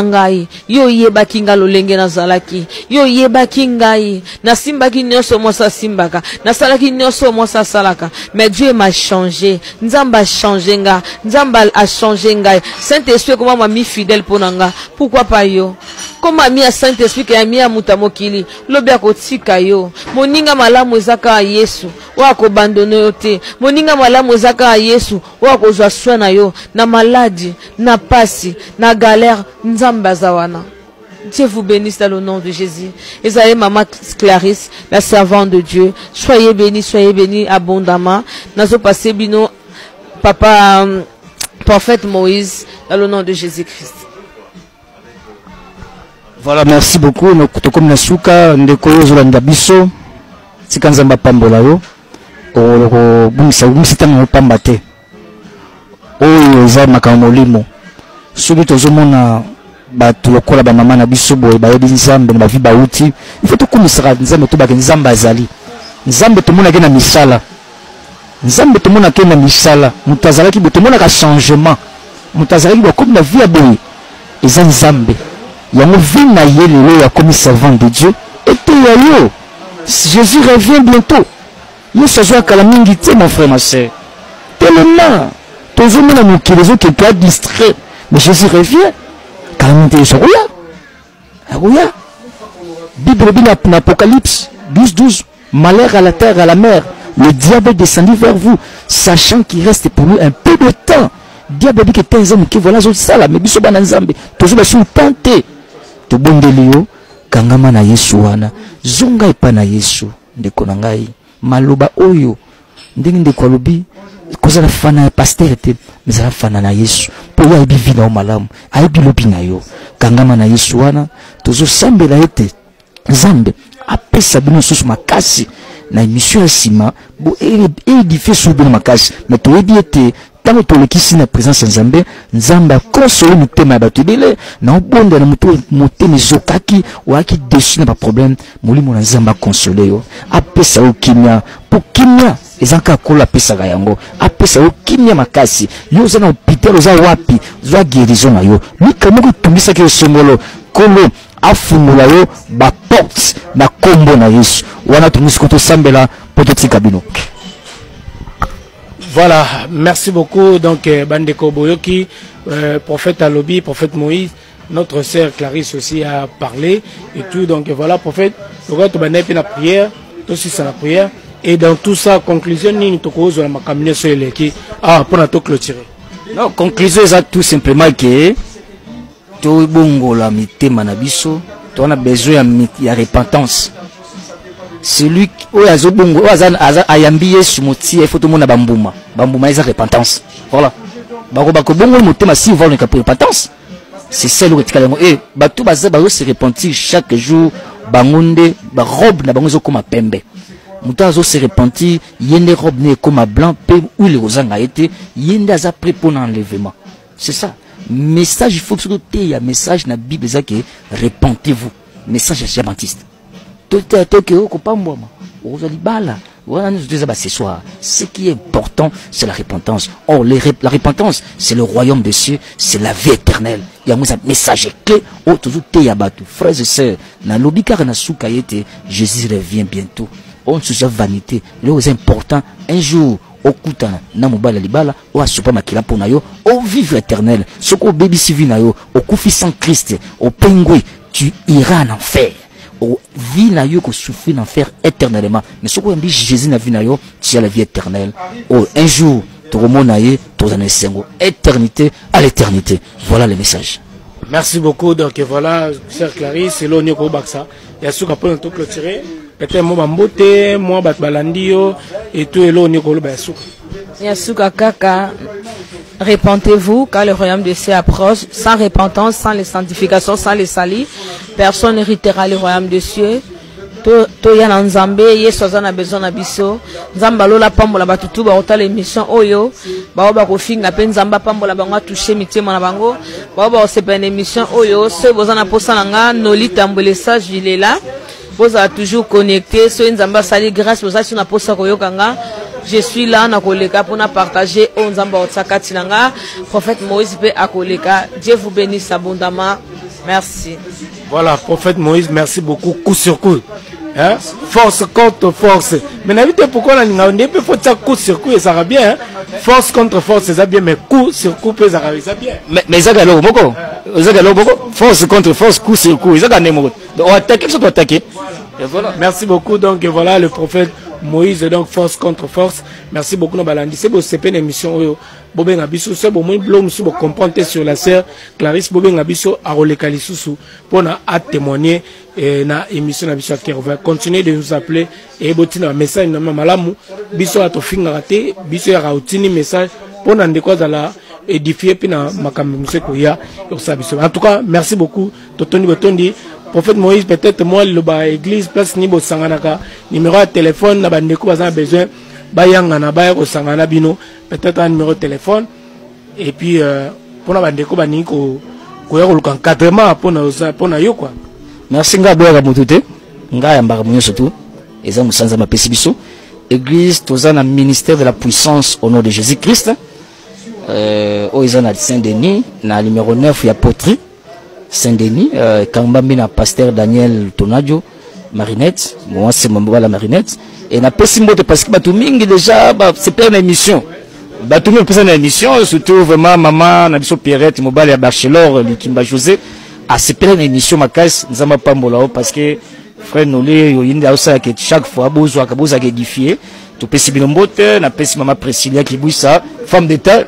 ngai yo yeba kinga lolenge na zalaki yo yeba kingai na simbaki nyoso mosa simbaka na salaki nyoso mosa salaka mais Dieu m'a changé nzamba a changé nga nzamba a changé ngai Saint-Esprit comment m'a mis fidèle pour nanga pourquoi pas yo comment mi a Saint-Esprit qui a mis à mutamokili lobi akotika yo moninga malamu ezaka Yesu wa ko abandonner yo te moninga malamu ezaka Yesu wa ko zwa soin na yo na maladie na pasi na galère nzamba zawana. Dieu vous bénisse dans le nom de Jésus. Et maman Clarisse, la servante de Dieu, soyez bénis abondamment. Nazo passé bino papa prophète Moïse dans le nom de Jésus-Christ. Voilà, merci beaucoup. Nous comme nasuka ndeko zolanda biso tikanzamba pambola yo o bumisa tanga pamba te oyo za makamolimo soki tozomona bato lokola ba mama na biso boye bayebi nzambe na bavi bauti il faut tokumisaka nzambe to bake nzambe azali nzambe tomona ke na misala nzambe tomona ke na misala mutu azalaki bo tomona ka changement mutu azalaki bo comme la vie ya boye eza nzambe yango vie na ye lelo ya comme servant de Dieu et yo Jésus revient bientôt Yesu azwa kala mingi te mon frère ma sœur tellement tozomona mokili ezoki to distrait mais Jésus revient calamité Arouya Bible dans Apocalypse 12 malheur à la terre à la mer le diable est descendu vers vous sachant qu'il reste pour nous un peu de temps diable dit que tes hommes qui voilà ça là mais biso bana nzambe toujours sur tenté to bondelio kangama na Yesu wana zonga epa na Yesu ndeko na ngai maloba oyo ndenge ndeko lobi kozala fana pasteur te mezala fana na Yesu po ya bivi na malamu ayebi lobi na yo kangama na Yesu wana tozo sambela ete nzambe apesa bino susu makasi na émission ya sima bo édifier sur bino makasi mais to yebi ete tango tolekisi na présence ya nzambe nzambe akonsole motema ya bato ebele na obonda na moto motema ezokaki oaki desu na baproblème molimo na nzambe akonsole yo apesa yo kimia po kimia ezaka akola apesaka yango apesa yo kimia makasi yo oza na hôpital oza wapi zwa guérison na yo mika moko etumbisaki yo songolo kolo afungola yo baporte na kombo na Yesu wana tongisi kotosambela po totika bino. Voilà, merci beaucoup. Donc, Bandeko Boyoki, prophète Alobi, prophète Moïse, notre sœur Clarisse aussi a parlé et tout. Donc, voilà, prophète, nous avons la prière, aussi c'est la prière. Et dans tout ça, conclusion, nous avons caminé sur les qui, pour nous clôturer. Non, conclusion, c'est tout simplement que tout bongo la mité manabiso, tu as besoin de repentance. Celui qui a yambié sur moti il faut tout le monde a bambuma ils ont repentance voilà bako bongo motema si vol ne capable repentance c'est celle où et bato baza se repentir chaque jour bangonde ba robe na bango comme pembe Moutazo se repentir, yende robe ne comme à blanc, pe où les rosans a été, yende a prêt pour l'enlèvement. C'est ça. Message, il faut que il y a message dans la Bible, c'est que repentez-vous. Message adventiste. Tout ce soir, ce qui est important, c'est la repentance. Or, la repentance, c'est le royaume des cieux, c'est la vie éternelle. Il y a un message clé. Oh, toujours teyabatu, frères et sœurs, na lobikar na soukayete, Jésus revient bientôt. On se jette vanité. Le plus important, un jour, au kutana, na mobala libala, au asupa makila pona yo, au vivre éternel. Ce qu'au baby civi na yo, au koufi sans Christ, au pingouin, tu iras en enfer. Au vie na yo, ko souffrir en enfer éternellement. Mais ce qu'on dit Jésus na vie na yo, tu as la vie éternelle. Oh, un jour, tu remontes tu as éternité à l'éternité. Voilà le message. Merci beaucoup. Donc voilà, chère Clarisse, c'est l'on est au Baksa. Il y a ceux qui ont tout clôturé. Peut-être moi Bambote, moi Batbalandio et tout est l'on est au Baksa. Yasuka Kaka, repentez-vous car le royaume de cieux approche. Sans repentance, sans les sanctifications, sans les salis, personne n'héritera le royaume de cieux. Toya na Nzambe, Yesu a besoin na biso. Nzamba lola pambola batutu ba ota l'émission oyo. Ba ba ko finga pe Nzamba pambola bango toucher mitema na bango. Ba ba se pe émission oyo, ce bozana posa nanga noli tambole ça jilela. Vous êtes toujours connecté, so Nzamba sali grâce aux actions na posa koyo kanga. Je suis là na koleka pour na partager on Nzamba otsaka tinanga. Prophète Moïse pe akoleka. Dieu vous bénisse abondamment. Merci. Voilà, prophète Moïse, merci beaucoup. Coup sur coup. Hein? Force contre force. Mais n'avez-vous pourquoi on a dit faut ça coup sur coup et ça va bien. Hein? Force contre force, ça va bien, mais coup sur coup, ça va bien. Mais ça va beaucoup. Force contre force, coup sur coup. Ça va bien. On attaque, ça doit attaquer. Voilà. Merci beaucoup. Donc voilà le prophète Moïse, donc force contre force. Merci beaucoup. C'est bon, c'est une émission. Bobé Nabiso, c'est bon, moi, blog, nous comprendre sur la sœur Clarisse Bobé Nabiso à Rolekalisou pour à témoigner na émission Nabiso qui va continuer de nous appeler et botina message na malamu biso à to finga raté biso ya rautini message pour n'en quoi dans la édifier puis na makambo monsieur koya pour ça biso. En tout cas, merci beaucoup. Totoni Botondi, prophète Moïse, peut-être moi le ba église place ni bo sanganaka numéro de téléphone na bandeko bazana besoin bayanga na baya ko sangana bino peut-être un numéro de téléphone et puis pour na bandeko bani ko ya ko encadrement pour na yo quoi. Merci nga boya mutute nga ya mbaka munyo surtout eza musanza mapesi biso église tozana ministère de la puissance au nom de Jésus-Christ eza Saint-Denis na numéro 9 ya poterie Saint-Denis kambambi na pasteur Daniel Tonadio Marinette moi c'est mon la Marinette et na pesi mbote parce que batu mingi déjà c'est pas une émission batu mingi pesa na émission surtout vraiment maman na biso Pierrette mobile ya bachelor Likimba José a c'est pas une émission makasi nzamba pambola parce que frère Nolé yoyinde ausa que chaque fois bozo kaboza édifier tu pesi binombote na pesi maman Priscilla qui bouissa femme d'état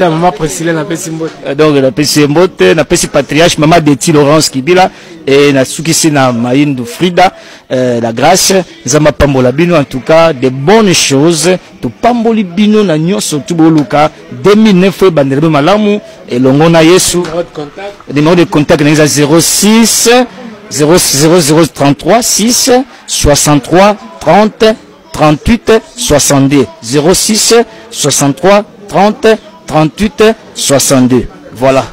maman Priscilla na pesi mbote donc la pesi mbote na pesi patriarche maman Deti Laurence Kibila et na sukisi na Maïndou Frida la grâce nzamba pambola bino en tout cas de bonnes choses tu pamboli bino na nyonso tu boluka 2009 bandelebe malamu et longo na Yesu numéro de contact na 06 0033 6 63 30 38 62 06 63 30 38 62. Voilà.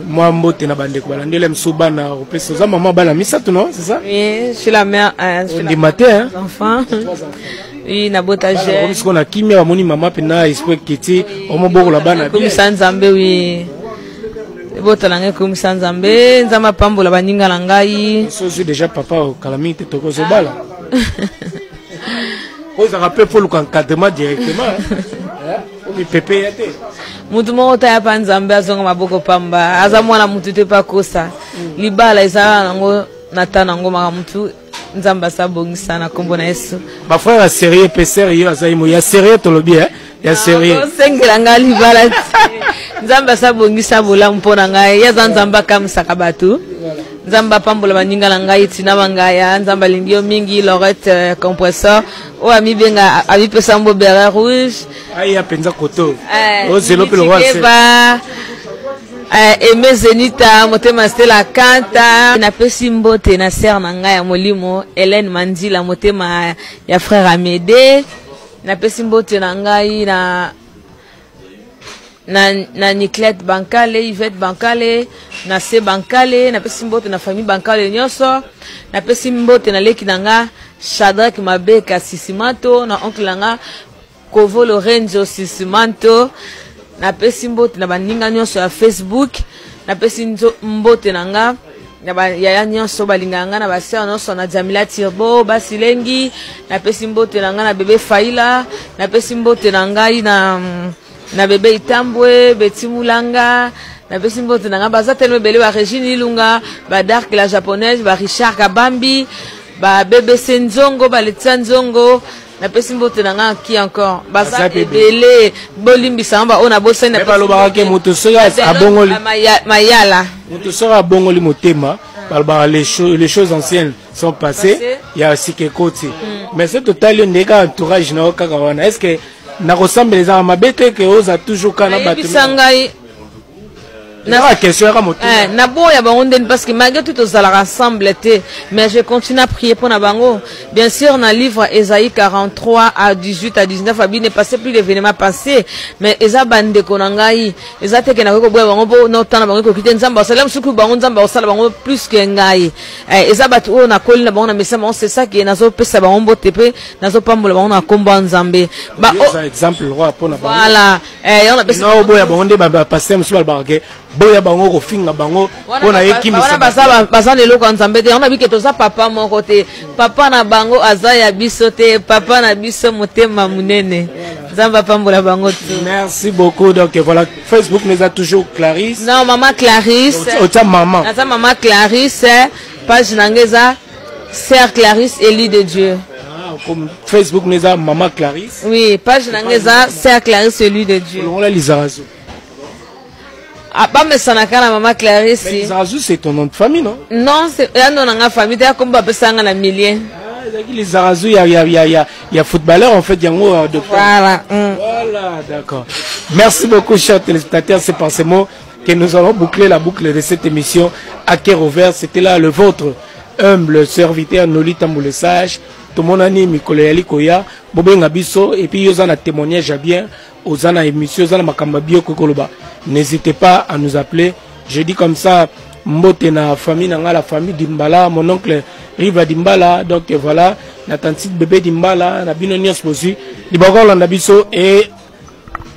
Moi, mbote na bande ko balandela msuba na opesa za maman bana misatu non, c'est ça? Oui, je suis la mère du matin hein. Enfant. Oui, na botagère. Comme ce qu'on a kimia ba moni maman pena esprit kiti o moboko la bana bien. Comme Sanzambe oui. Botalanga comme Sanzambe, nzama pambola baninga na ngai. So je déjà papa au calamité to ko zo bala. Vous rappelez pour l'encadrement directement. Hein? Pépé yate. Mutu moko ta pa Nzambe azonga maboko pamba. Aza mwana mutu te pa kosa. Libala eza nango natana ngo maka mutu Nzamba sabongisa na kombo na Yesu. Ma frère a sérieux pe sérieux azaimo ya sérieux to lobi hein. Ya sérieux. Sengela ngali libala. Nzamba sabongisa bola mpona ngai. Ya Nzamba kamsaka batu. Nzamba pambola baninga na ngai tina bangaya Nzamba lingio mingi Lorette compresseur o ami benga abi pesa mbo beret rouge ai apenza koto o zelo pelo wase Aimé Zenita motema Stella Kanta na pesi mbote na sœur na ngai ya molimo Hélène Mandila motema ya frère Amédée na pesi mbote na ngai na Niclette Bankale, Yvette Bankale, na C Bankale, na pesi mbote na famille Bankale nyonso, na pesi mbote na leki nanga Shadrack Mabeka Sisimanto, na oncle nanga Kovo Lorenzo Sisimanto, na pesi mbote na baninga nyonso ya Facebook, na pesi mbote nanga na ba yaya nyonso balinganga na baseur nyonso na Jamila Tirbo Basilengi, na pesi mbote nanga na bébé Faila, na pesi mbote nanga na bébé Itambwe, Betty Mulanga, na pesi mbote nanga baza tellement belé ba Regine Ilunga, ba Dark la japonaise, ba Richard Kabambi, ba bébé Senzongo, ba Letsa Nzongo, na pesi mbote nanga qui encore baza belé bolimbi samba ona bosana pe balobaka ke moto soya abongoli mayala moto soya abongoli motema balobaka les choses anciennes sont passées ya sikekoti mais c'est total ndeka entourage na kaka wana est-ce que na ressemble les armes mabete que oza toujours kana bateau na question ya moto na boya bango ndeni parce que malgré tout aux rassemble mais je continue à prier pour na bango bien sûr dans livre Ésaïe 43 à 18 à 19 abi ne passé plus d'événements passés mais eza bande konangai eza teke na ko boya bango bo no tana bango ko kite nzamba salam suku bango nzamba osala bango plus que ngai eza batu o na kolina bango na message c'est ça qui nazo pesa bango botepe nazo pambola bango na komba nzambe ba exemple roi pour na bango voilà on a pesa no boya bango nde ba passer musu balbarake boya bango ko finga bango pona yekimi wana baza lelo kwa nzambe te on a bi ke toza papa moko te papa na bango aza ya biso te papa na biso motema munene nzamba pambola bango te. Merci beaucoup. Donc voilà, Facebook nous a toujours Clarisse. Non, maman Clarisse. Ota maman. Ata maman Clarisse, page nangeza Sœur Clarisse Élie de Dieu. Comme Facebook nous a maman Clarisse. Oui, page nangeza Sœur Clarisse Élie de Dieu. On l'a Lizarazu. Ah, pas me sanakana maman Clarisse. Mais Lizarazu c'est ton nom de famille, non? Non, c'est un nom de famille, t'as comme ba pesanga na millier. Les Zarazu, il y a footballeur en fait, il y a un de voilà. Voilà, d'accord. Merci beaucoup, chers téléspectateurs. C'est par ces mots que nous allons boucler la boucle de cette émission à cœur ouvert. C'était là le vôtre, humble serviteur Noli Tamboule Sage, tout mon ami Mikolayali Koya, Bobé Ngabiso, et puis ils ont un témoignage à bien, aux ana émissions, aux ana Makambabio Kokoloba. N'hésitez pas à nous appeler. Je dis comme ça. Mbote na famille nanga la famille Dimbala, mon oncle Riva Dimbala, donc voilà, na tante bébé Dimbala, na bino nyos bosi, libagol na biso et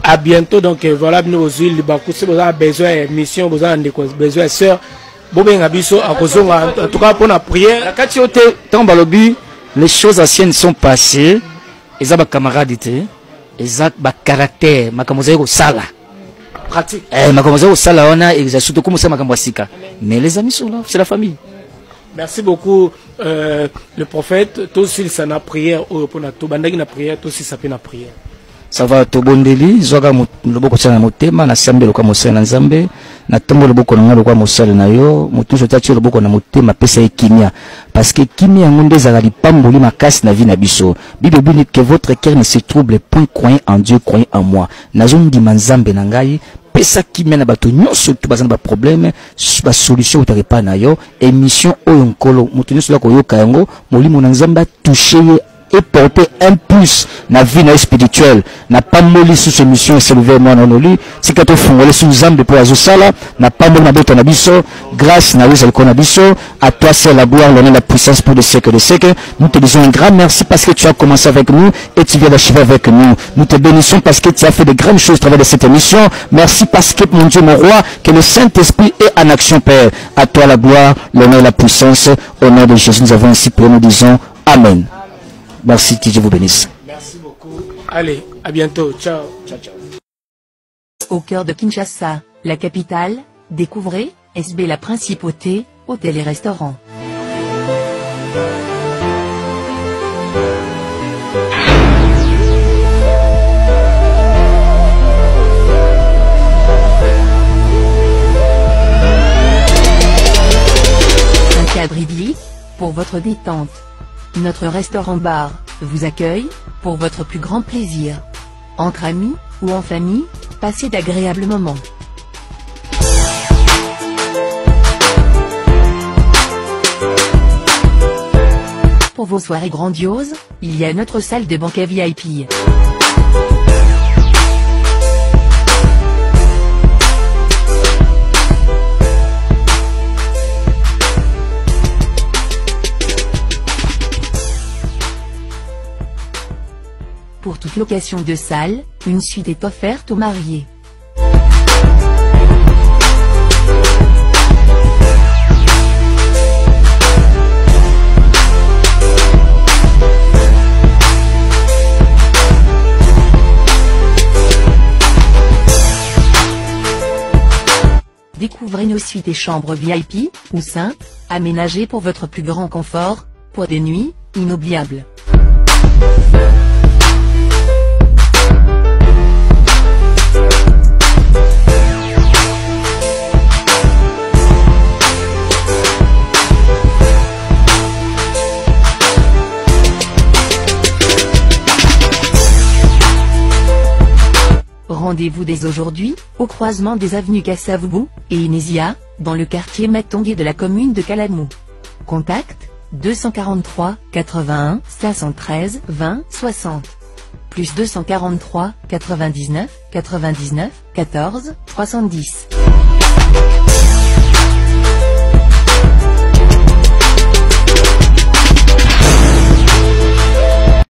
à bientôt donc voilà bino bosi libaku se boza besoin mission boza ndeko besoin sœur bobé ngabiso akozonga en tout cas pour la prière. La katiote tambalobi, les choses anciennes sont passées, eza ba camarade te, eza ba caractère, makamoza ko sala. Pratique. Mais les amis sont là, c'est la famille. Merci beaucoup, le prophète. Toi aussi, ça n'a prière. Pour la tobandagi na prière, toi aussi, ça peut na prière. Ça va, tobondeli. Zoga loboko tsana motema na sambe loka mosala na nzambe. Na tombo loboko na loka mosala na yo. Mutuso tati loboko na motema pesa ekimia. Parce que kimia ngonde zali pamboli makasi na vie na biso. Bible dit que votre cœur ne se trouble point, croyez en Dieu, croyez en moi. Nazon di manzambe na ngai. Pesa kimia na bato nyonso to bazana ba problème, ba solution utare pa na yo. Émission oyonkolo. Mutu nyonso la koyoka yango, molimo na nzamba toucher et porter un plus na vie na spirituelle na pas moli sous cette mission c'est levé moi non lui c'est que to fongole sous zambe pour azosala na pas moli na beto na biso grâce na wisa ko na biso à toi c'est la gloire l'honneur la puissance pour des siècles nous te disons un grand merci parce que tu as commencé avec nous et tu viens d'achever avec nous nous te bénissons parce que tu as fait de grandes choses à travers de cette émission merci parce que mon Dieu mon roi que le Saint-Esprit est en action Père à toi la gloire l'honneur la puissance au nom de Jésus nous avons ainsi prié nous disons amen. Merci, que Dieu vous bénisse. Merci beaucoup. Allez, à bientôt. Ciao. Ciao, ciao. Au cœur de Kinshasa, la capitale, découvrez SB la Principauté, hôtel et restaurant. Un cadre idyllique, pour votre détente. Notre restaurant-bar vous accueille pour votre plus grand plaisir. Entre amis ou en famille, passez d'agréables moments. pour vos soirées grandioses, il y a notre salle de banquet VIP. Pour toute location de salle, une suite est offerte aux mariés. Découvrez nos suites et chambres VIP, ou simples, aménagées pour votre plus grand confort, pour des nuits inoubliables. Rendez-vous dès aujourd'hui, au croisement des avenues Kassavubu et Inésia, dans le quartier Matongé de la commune de Kalamou. Contact, 243 81 513 20 60. Plus 243 99 99 14 310.